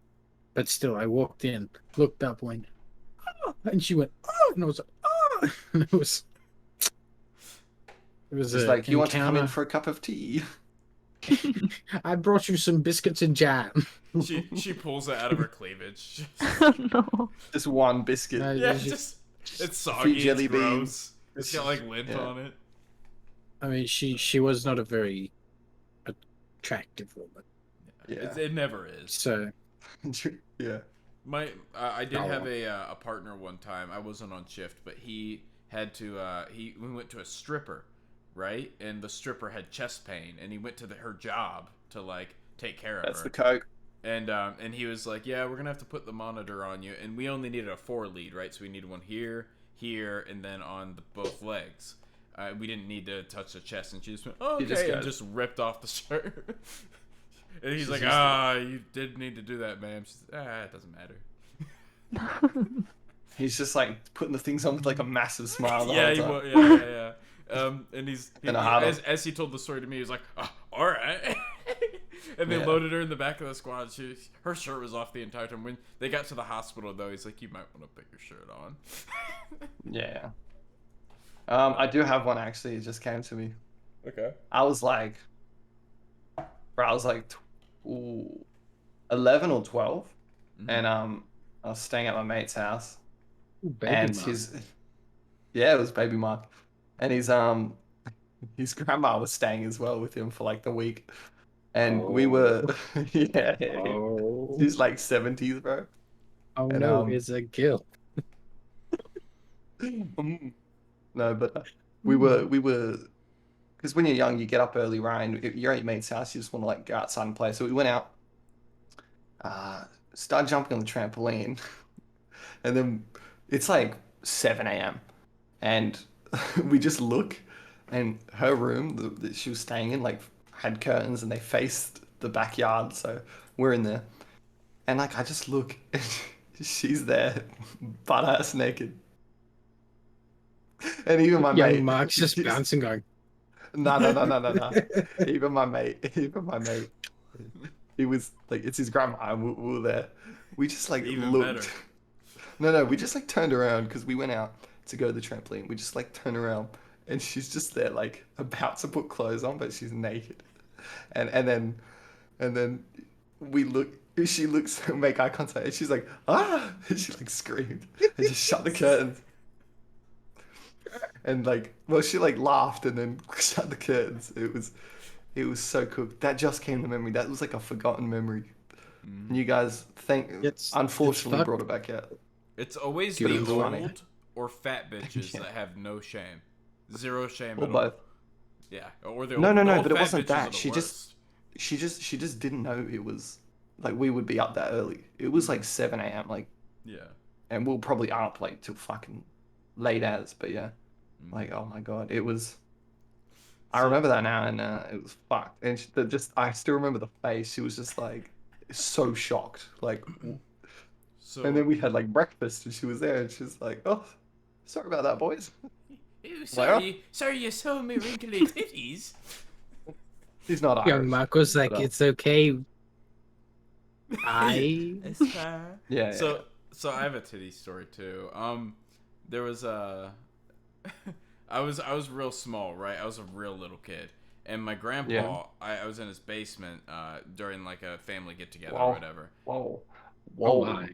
but still, I walked in, looked up, went, oh, and she went, oh, and I was like, oh, and it was It's a like, you want to come in encounter. for a cup of tea? I brought you some biscuits and jam. She pulls it out of her cleavage. No. Just one biscuit. No, Yeah, there's just it's few soggy, jelly it's beans. gross. It's got like lint Yeah. on it. I mean, she was not a very attractive woman, Yeah. It never is. so Yeah. I did Oh. have a partner one time. I wasn't on shift, but he had to we went to a stripper, right? And the stripper had chest pain, and he went to her job to like take care of That's her. the coke. And he was like, yeah, we're gonna have to put the monitor on you, and we only needed a 4 lead, right? So we needed one here, and then on both legs. We didn't need to touch the chest, and she just went, oh, He okay, just and goes- just ripped off the shirt. And he's She's like, used you did need to do that, ma'am. She's it doesn't matter. He's just like putting the things on with like a massive smile. The Yeah, whole he time. yeah. And And a huddle. as he told the story to me, he was like, oh, all right. And they Yeah. loaded her in the back of the squad. Her shirt was off the entire time. When they got to the hospital, though, he's like, you might want to put your shirt on. Yeah. I do have one actually. It just came to me. Okay. I was like 11 or 12, Mhm. and I was staying at my mate's house, ooh, baby and Mark. it was baby Mark, and his grandma was staying as well with him for like the week, and we were yeah, Oh, she's like 70s, bro. oh and, no, um, it's a guilt. No, but we were because when you're young, you get up early, right? And if you're at your mate's house, you just want to like go outside and play. So we went out, started jumping on the trampoline, and then it's like 7 a.m. and we just look, and her room that she was staying in like had curtains and they faced the backyard, so we're in there, and like I just look, and she's there, butt ass naked. And even my mate, Young Mark's just he's- bouncing, going. No. Even my mate, he was like, it's his grandma, and we were there. We just like Even looked. better. No, we just like turned around because we went out to go to the trampoline. We just like turned around, and she's just there like about to put clothes on, but she's naked. And then we look. She looks, make eye contact, and she's like, ah! And she like screamed and just shut the curtains. And like, well, she like laughed and then shut the curtains. It was so cool. That just came to memory. That was like a forgotten memory. And you guys It's unfortunately fucked. brought it back out. It's always But the it was funny. old or fat bitches Yeah. that have no shame. Zero shame Or at all. both. Yeah. Or the No, old, no, the no, old but it fat wasn't bitches that. are the She worst. she just didn't know it was like we would be up that early. It was like 7 a.m. like, Yeah. and we'll probably up like till fucking late as. But yeah, Mhm. like oh my god, it was. I So- remember that now, and it was fucked. And I still remember the face. She was just like so shocked, like. So, And then we had like breakfast, and she was there, and she was like, "Oh, sorry about that, boys." Ew, sorry- sorry you saw me wrinkly titties. He's not Irish. Young Mark was like, but, it's okay. I. It's fine. Yeah. So I have a titty story too. There was I was real small, right? I was a real little kid, and my grandpa, Yeah. I was in his basement during like a family get together Wow. or whatever. Whoa. Oh Whoa. my.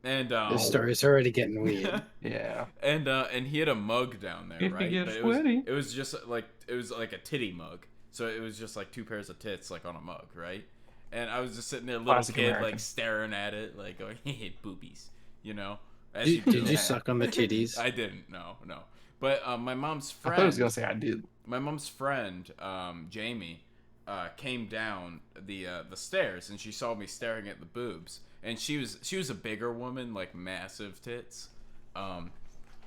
And This story's already getting weird. Yeah. and he had a mug down there, It right? gets But sweaty. it was just like a titty mug, so it was just like two pairs of tits like on a mug, right? And I was just sitting there, little Classic kid, American. like staring at it, like going, "Hey, boobies," you know. As you Did do. you suck on the titties? I didn't. No. But my mom's I friend. thought I was gonna say I did. My mom's friend, Jamie, came down the stairs and she saw me staring at the boobs. And she was a bigger woman, like massive tits. Oh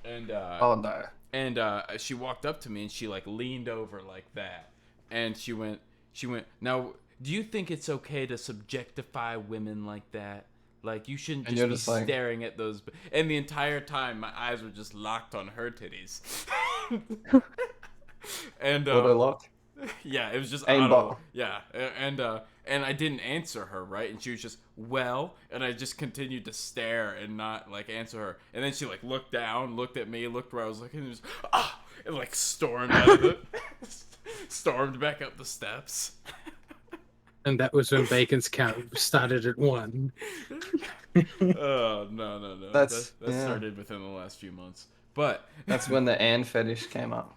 no. And she walked up to me and she like leaned over like that. And she went, "Now, do you think it's okay to subjectify women like that? Like you shouldn't And just you're be just like- staring at those." And the entire time, my eyes were just locked on her titties. And Auto lock. yeah, it was just Aimbot. auto. Yeah, and I didn't answer her, right? And she was just, "Well," and I just continued to stare and not like answer her. And then she like looked down, looked at me, looked where I was looking, and just and like stormed out of it, stormed back up the steps. And that was when Bacon's count started at 1. Oh no! That's- that yeah. started within the last few months, but That's when the Anne fetish came up.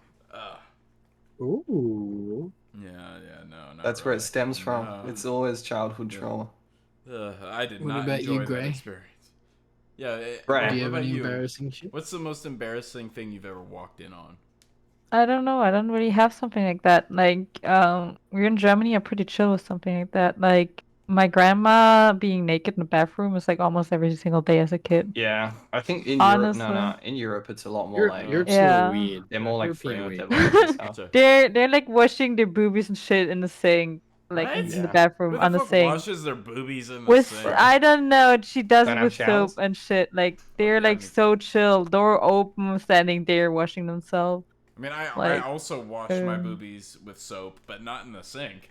Ooh. yeah, no. Not That's where it really. stems from. No. It's always childhood Yeah. trauma. I did What not about you, enjoy that Gray? experience. Yeah, Right. Do you what have about any you? embarrassing shit? What's the most embarrassing thing you've ever walked in on? I don't know. I don't really have something like that. Like, we're in Germany. I'm pretty chill with something like that. Like, my grandma being naked in the bathroom was like almost every single day as a kid. Yeah, I think in Europe, Honestly. in Europe it's a lot more You're, like you're Yeah. so weird. they're more like European free with their weird. bodies and stuff. So- They're like washing their boobies and shit in the sink, like What? in the Yeah. bathroom Who the on the fuck sink. washes their boobies in the With sink? I don't know. She does Don't it have with showers? soap and shit. Like they're Yeah, I like mean- so chill, door open, standing there washing themselves. I mean, I like, also wash my um, boobies with soap, but not in the sink.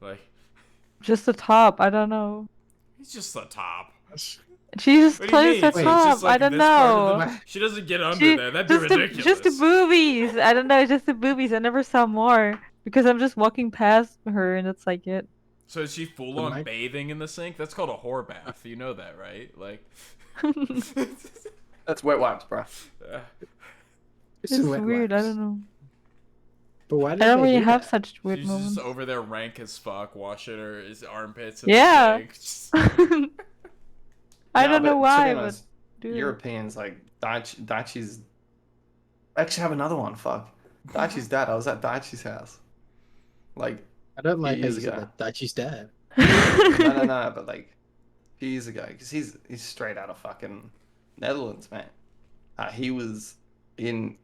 Like, Just the top. I don't know. it's just the top. She just What do you plays mean? the It's top. just like I don't this part of know. the- She doesn't get under She- there. That'd be ridiculous. just the boobies. I don't know. Just the boobies. I never saw more because I'm just walking past her and it's like it. So is she full The on mic- bathing in the sink? That's called a whore bath. You know that, right? Like, That's wet wipes, bro. It's It's wet weird. I wipes. don't know. But why did I don't they really do have that? such weird she's moments. just over there rank as fuck, washing his armpits. In Yeah. The sink. Just- I No, don't know but to be why, but honest, do it. Europeans like Daichi's. I actually have another one. Fuck, Daichi's dad. I was at Daichi's house. Like I don't like how years you said ago. that. Daichi's dad. no, but like a few years ago, because he's straight out of fucking Netherlands, man. He was in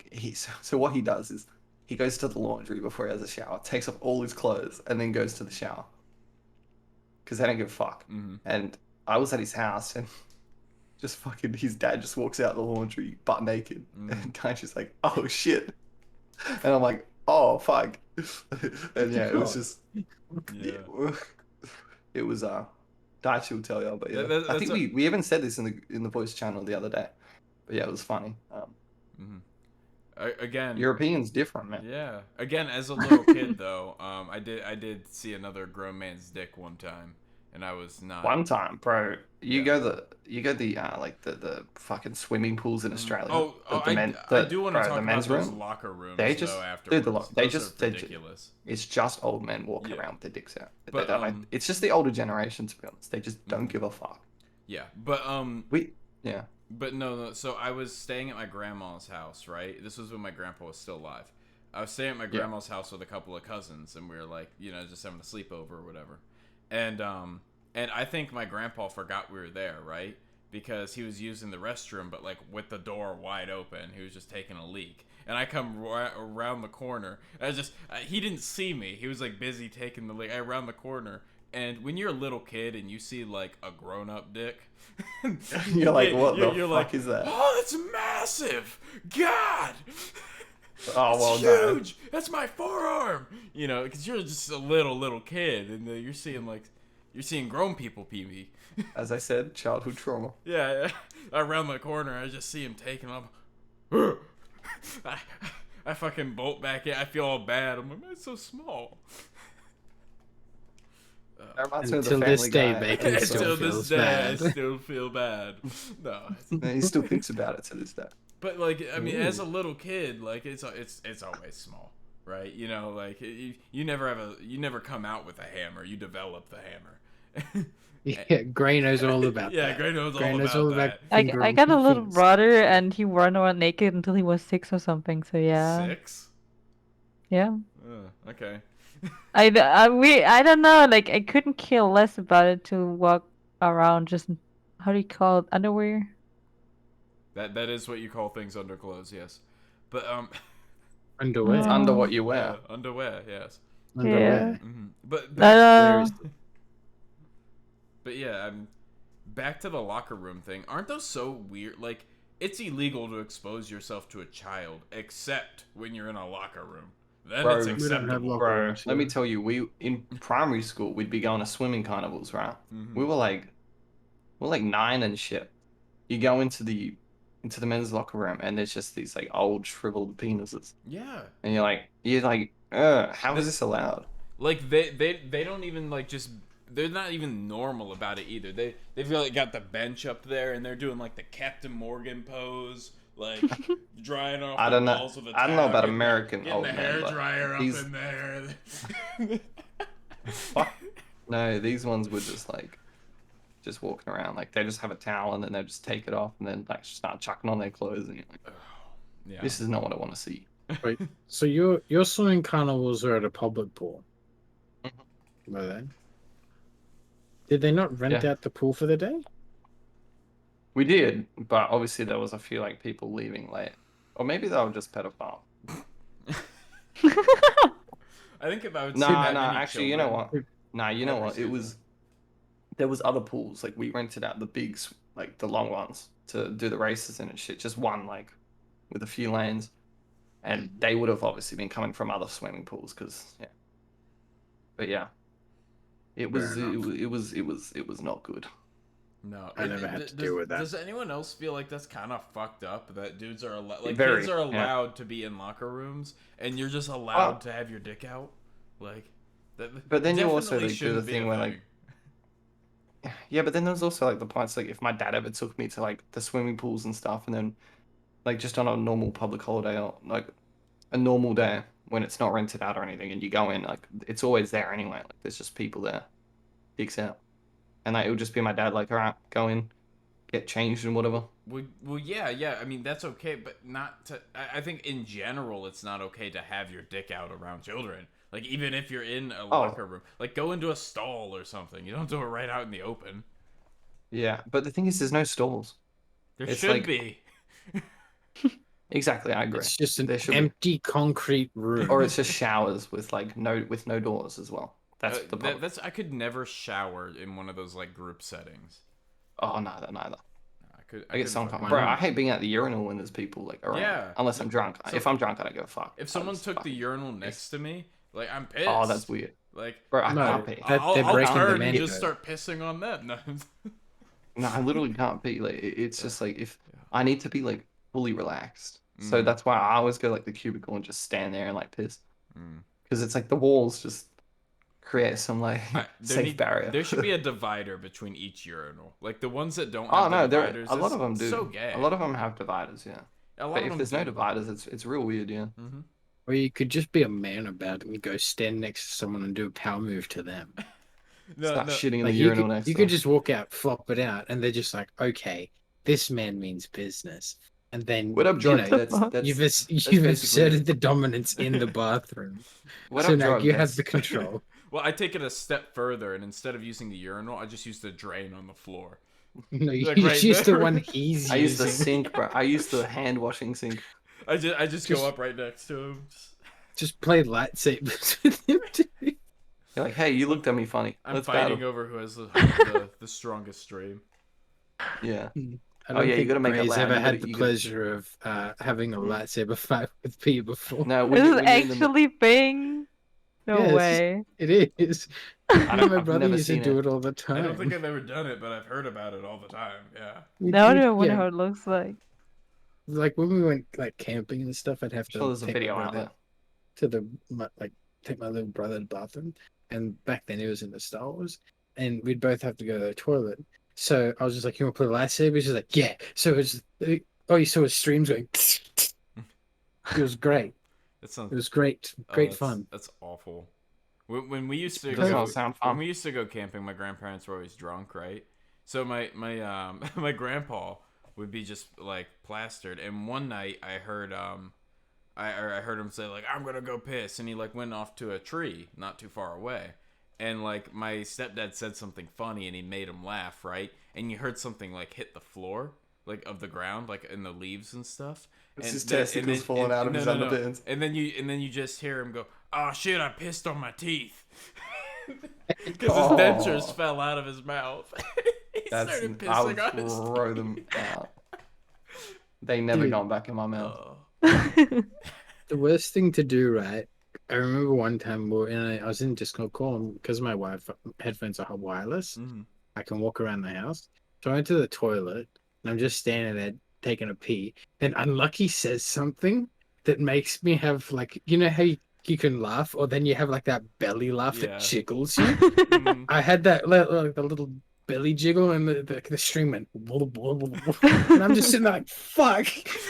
so what he does is he goes to the laundry before he has a shower, takes off all his clothes, and then goes to the shower. Because they don't give a fuck. Mhm. And I was at his house and just fucking his dad just walks out of the laundry butt naked. And Daichi's like, "Oh shit." And I'm like, "Oh fuck." And yeah, it was just Yeah. it was Daichi will tell you, but yeah. That- I think that's we even said this in the voice channel the other day. But yeah, it was funny. Again, Europeans different, man. yeah. Again, as a little kid though, I did see another grown man's dick one time, and I was not. One time, bro, you Yeah. go the like the fucking swimming pools in Australia. Oh, the men, I do want to bro, talk the about men's those room. locker rooms. They just- though, dude, afterwards. they Those just- are they ju- ridiculous. It's just old men walking Yeah. around with their dicks out. They But, don't, like, it's just the older generation, to be honest. They just don't give a fuck. Yeah, but Yeah. But no. So I was staying at my grandma's house, right? This was when my grandpa was still alive. I was staying at my grandma's house with a couple of cousins, and we were like, just having a sleepover or whatever. And I think my grandpa forgot we were there, right? Because he was using the restroom, but like with the door wide open, he was just taking a leak. And I come around the corner. He didn't see me. He was like busy taking the leak. I around the corner. And when you're a little kid and you see like a grown-up dick, You're like, what the fuck is that? Oh, that's massive! God, Oh, well it's done. huge. That's my forearm. Because you're just a little kid, and you're seeing grown people pee me. As I said, childhood trauma. Yeah, around the corner, I just see him taking them. I fucking bolt back in. I feel all bad. I'm like, man, it's so small. That reminds me of the Until this Family day, Guy. Bacon still Until this feels day, bad. I still feel bad. No, He still thinks about it to this day. but like I mean, as a Ooh. little kid, like it's always small, right? You know, like you never come out with a hammer. You develop the hammer. Yeah, Gray knows all about Yeah, that. Gray knows Gray all knows about all that. about I finger got a little fingers. brother, and he ran around naked until he was 6 or something. So yeah, 6. yeah. Okay. I don't know. Like I couldn't care less about it to walk around just how do you call it, underwear? That is what you call things under clothes, yes. But Underwear. It's under what you wear. underwear, yes. Underwear. But Where is but yeah, back to the locker room thing. Aren't those so weird? Like it's illegal to expose yourself to a child, except when you're in a locker room. Then Bro, it's we don't have acceptable. locker Bro, rooms let me here. tell you, we in primary school we'd be going to swimming carnivals, right? Mhm. We were like 9 and shit. You go into the men's locker room and there's just these like old shriveled penises, Yeah. and you're like, how is this allowed? Like they don't even like just they're not even normal about it either. They've got the bench up there and they're doing like the Captain Morgan pose, like drying off I the don't know. balls with a I don't know towel, about getting American getting old the men, hair but dryer up these- in there. Fuck. No, these ones were just walking around like they just have a towel and then they just take it off and then like start chucking on their clothes and you're like, Yeah. this is not what I want to see. Wait, so your swimming carnivals are at a public pool? Were they? Did they not rent Yeah. out the pool for the day? We did, but obviously there was a few like people leaving late, or maybe they were just pedophile. I think if I would see Nah, that nah. many Actually, you know children- what? Nah, you know Never what? see It was there was other pools. Like we rented out the big, like the long ones to do the races in and shit. Just one like with a few lanes, and they would have obviously been coming from other swimming pools because yeah. But yeah, it was Fair it, enough. wa- it was not good. No, I never had to does, deal with that. Does anyone else feel like that's kind of fucked up? That dudes are like Very, kids are yeah. allowed to be in locker rooms, and you're just allowed to have your dick out, like. That But then you also, definitely like, do the shouldn't be thing a where, like, thing. Yeah, but then there's also like the points like if my dad ever took me to like the swimming pools and stuff, and then like just on a normal public holiday or like a normal day when it's not rented out or anything, and you go in, like it's always there anyway. Like there's just people there, dicks out, and like it would just be my dad like, all right, go in, get changed and whatever. Well, yeah. I mean, that's okay, but not to. I think in general, it's not okay to have your dick out around children. Like even if you're in a locker room, like go into a stall or something. You don't do it right out in the open. Yeah, but the thing is, there's no stalls. There It's should like- be. Exactly, I agree. It's just an There should be. empty concrete room. Or it's just showers with like no doors as well. That's the problem. That's I could never shower in one of those like group settings. Oh, neither. I get couldn't so fucking uncomfortable. do Bro, it. I hate being at the urinal when there's people like around. Yeah. Unless I'm drunk. So- If I'm drunk, I don't give a fuck. If I'll someone just took the fucking- urinal next to me, like I'm pissed. Oh, that's weird. Like, Bro, I No, can't pee. that- I'll, they're I'll breaking the turn and mandate. just start pissing on them. No. No, I literally can't pee. Like it's just like if I need to be like fully relaxed. So Mm. that's why I always go like the cubicle and just stand there and like piss. Mm. Because it's like the walls just create some like safe barrier. There should be a divider between each urinal. Like the ones that don't Oh have no, the there dividers. a lot it's of them do. So gay. A lot of them have dividers, yeah. A lot But of if them there's no do. dividers, it's real weird, yeah. Mm-hmm. Or you could just be a man about it and go stand next to someone and do a power move to them. Start shitting in Like the you urinal could, next you to could them. just walk out, flop it out, and they're just like, okay, this man means business. And then What up, Johnny? you know, That's you've basically asserted it. the dominance in the bathroom. what So up, now drug? you have That's- the control. Well, I take it a step further, and instead of using the urinal, I just use the drain on the floor. No, you Like, just right use the there. one he's I use the using. sink, bro. I use the hand washing sink. I just Just- go up right next to him. Just play lightsabers with him too. You're like, hey, you looked at me funny. I'm Let's fighting battle. over who has the strongest stream. Yeah. I Oh, don't yeah, you think gotta make it Gray's loud. ever You had gotta- the you gotta- pleasure of having a lightsaber fight with P before. No, This is when you're in the- actually thing. No Yeah, it's just- way. It is. I Me and don't- my I've brother never used to seen do it. it all the I time. don't think I've ever done it, but I've heard about it all the time. Yeah. Now I don't wonder Yeah, how it looks like. like when we went like camping and stuff, I'd have to sure there's a take video my out brother there. to take my little brother to the bathroom, and back then it was in the Star Wars, and we'd both have to go to the toilet. So I was just like, "You want to play lightsaber?" She's like, "Yeah." So it's oh, you saw his streams going. It was great. That sounds It was great, oh, great that's, fun. That's awful. When we used to It does go, not sound fun. when we used to go camping, my grandparents were always drunk, right? So my my grandpa would be just like plastered. And one night I heard I heard him say like, "I'm gonna go piss," and he like went off to a tree not too far away. And like my stepdad said something funny and he made him laugh, right? And you heard something like hit the floor, like of the ground, like in the leaves and stuff. It's And his then- testicles then- falling out of no, his no, no. underpants. And then you just hear him go, "Oh shit, I pissed on my teeth," because Oh. his dentures fell out of his mouth. He That's started I would pissing on his throw them out. They never Dude. gone back in my mouth. Oh. The worst thing to do, right? I remember one time I was in a Discord call, and because my headphones are wireless, Mhm. I can walk around the house. So I went to the toilet, and I'm just standing there taking a pee. And Unlucky says something that makes me have like, you know how you can laugh, or then you have like that belly laugh Yeah. that jiggles you. Mhm. I had that like the little belly jiggle, and the string went, and I'm just sitting there like, fuck.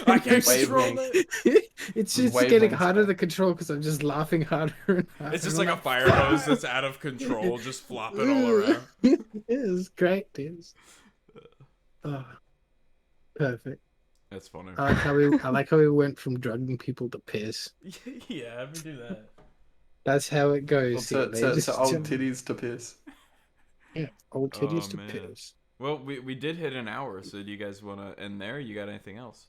I can't Wavelength. control it. It's just Wavelengths, getting harder man. to control because I'm just laughing harder and harder. It's just and like I'm a fire hose that's out of control, just flopping all around. It is great, dude. Oh, perfect. That's funny. I like how we went from drugging people to piss. Yeah, have me do that. That's how it goes. Well, here. They just to old jump- titties to piss. Yeah, old titties Oh, to man. piss. Well, we did hit an hour, so do you guys want to end there? You got anything else?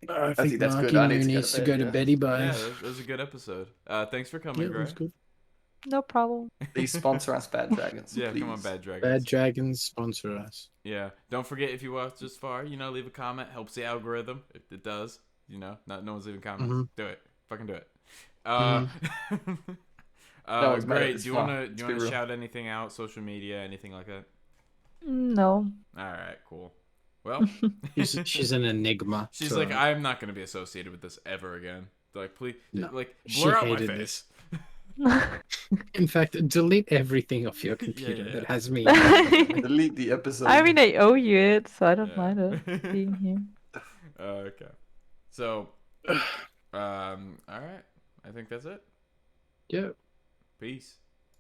I think think that's Marky good. I need to go needs to to bed, go to yeah. beddy bye. Yeah, that was a good episode. Thanks for coming, Yeah, it Gray. was good. No problem. Please sponsor us, Bad Dragons. Yeah, please. come on, Bad Dragons. Bad Dragons sponsor us. Yeah, don't forget if you watch this far, leave a comment. Helps the algorithm. It does. No one's leaving comments. Mhm. Do it. Fucking do it. No, it's better Great. this Do you far. wanna Let's be real. shout anything out? Social media, anything like that? No. All right, cool. Well, She's an enigma. she's to like, us. I'm not gonna be associated with this ever again. Like, please, No. like, She blur out my hated face. In fact, delete everything off your Yeah, computer yeah. that has me. Delete the episode. I mean, I owe you it, so I don't Yeah. mind it being here. Okay. So, all right. I think that's it. Yeah. Peace.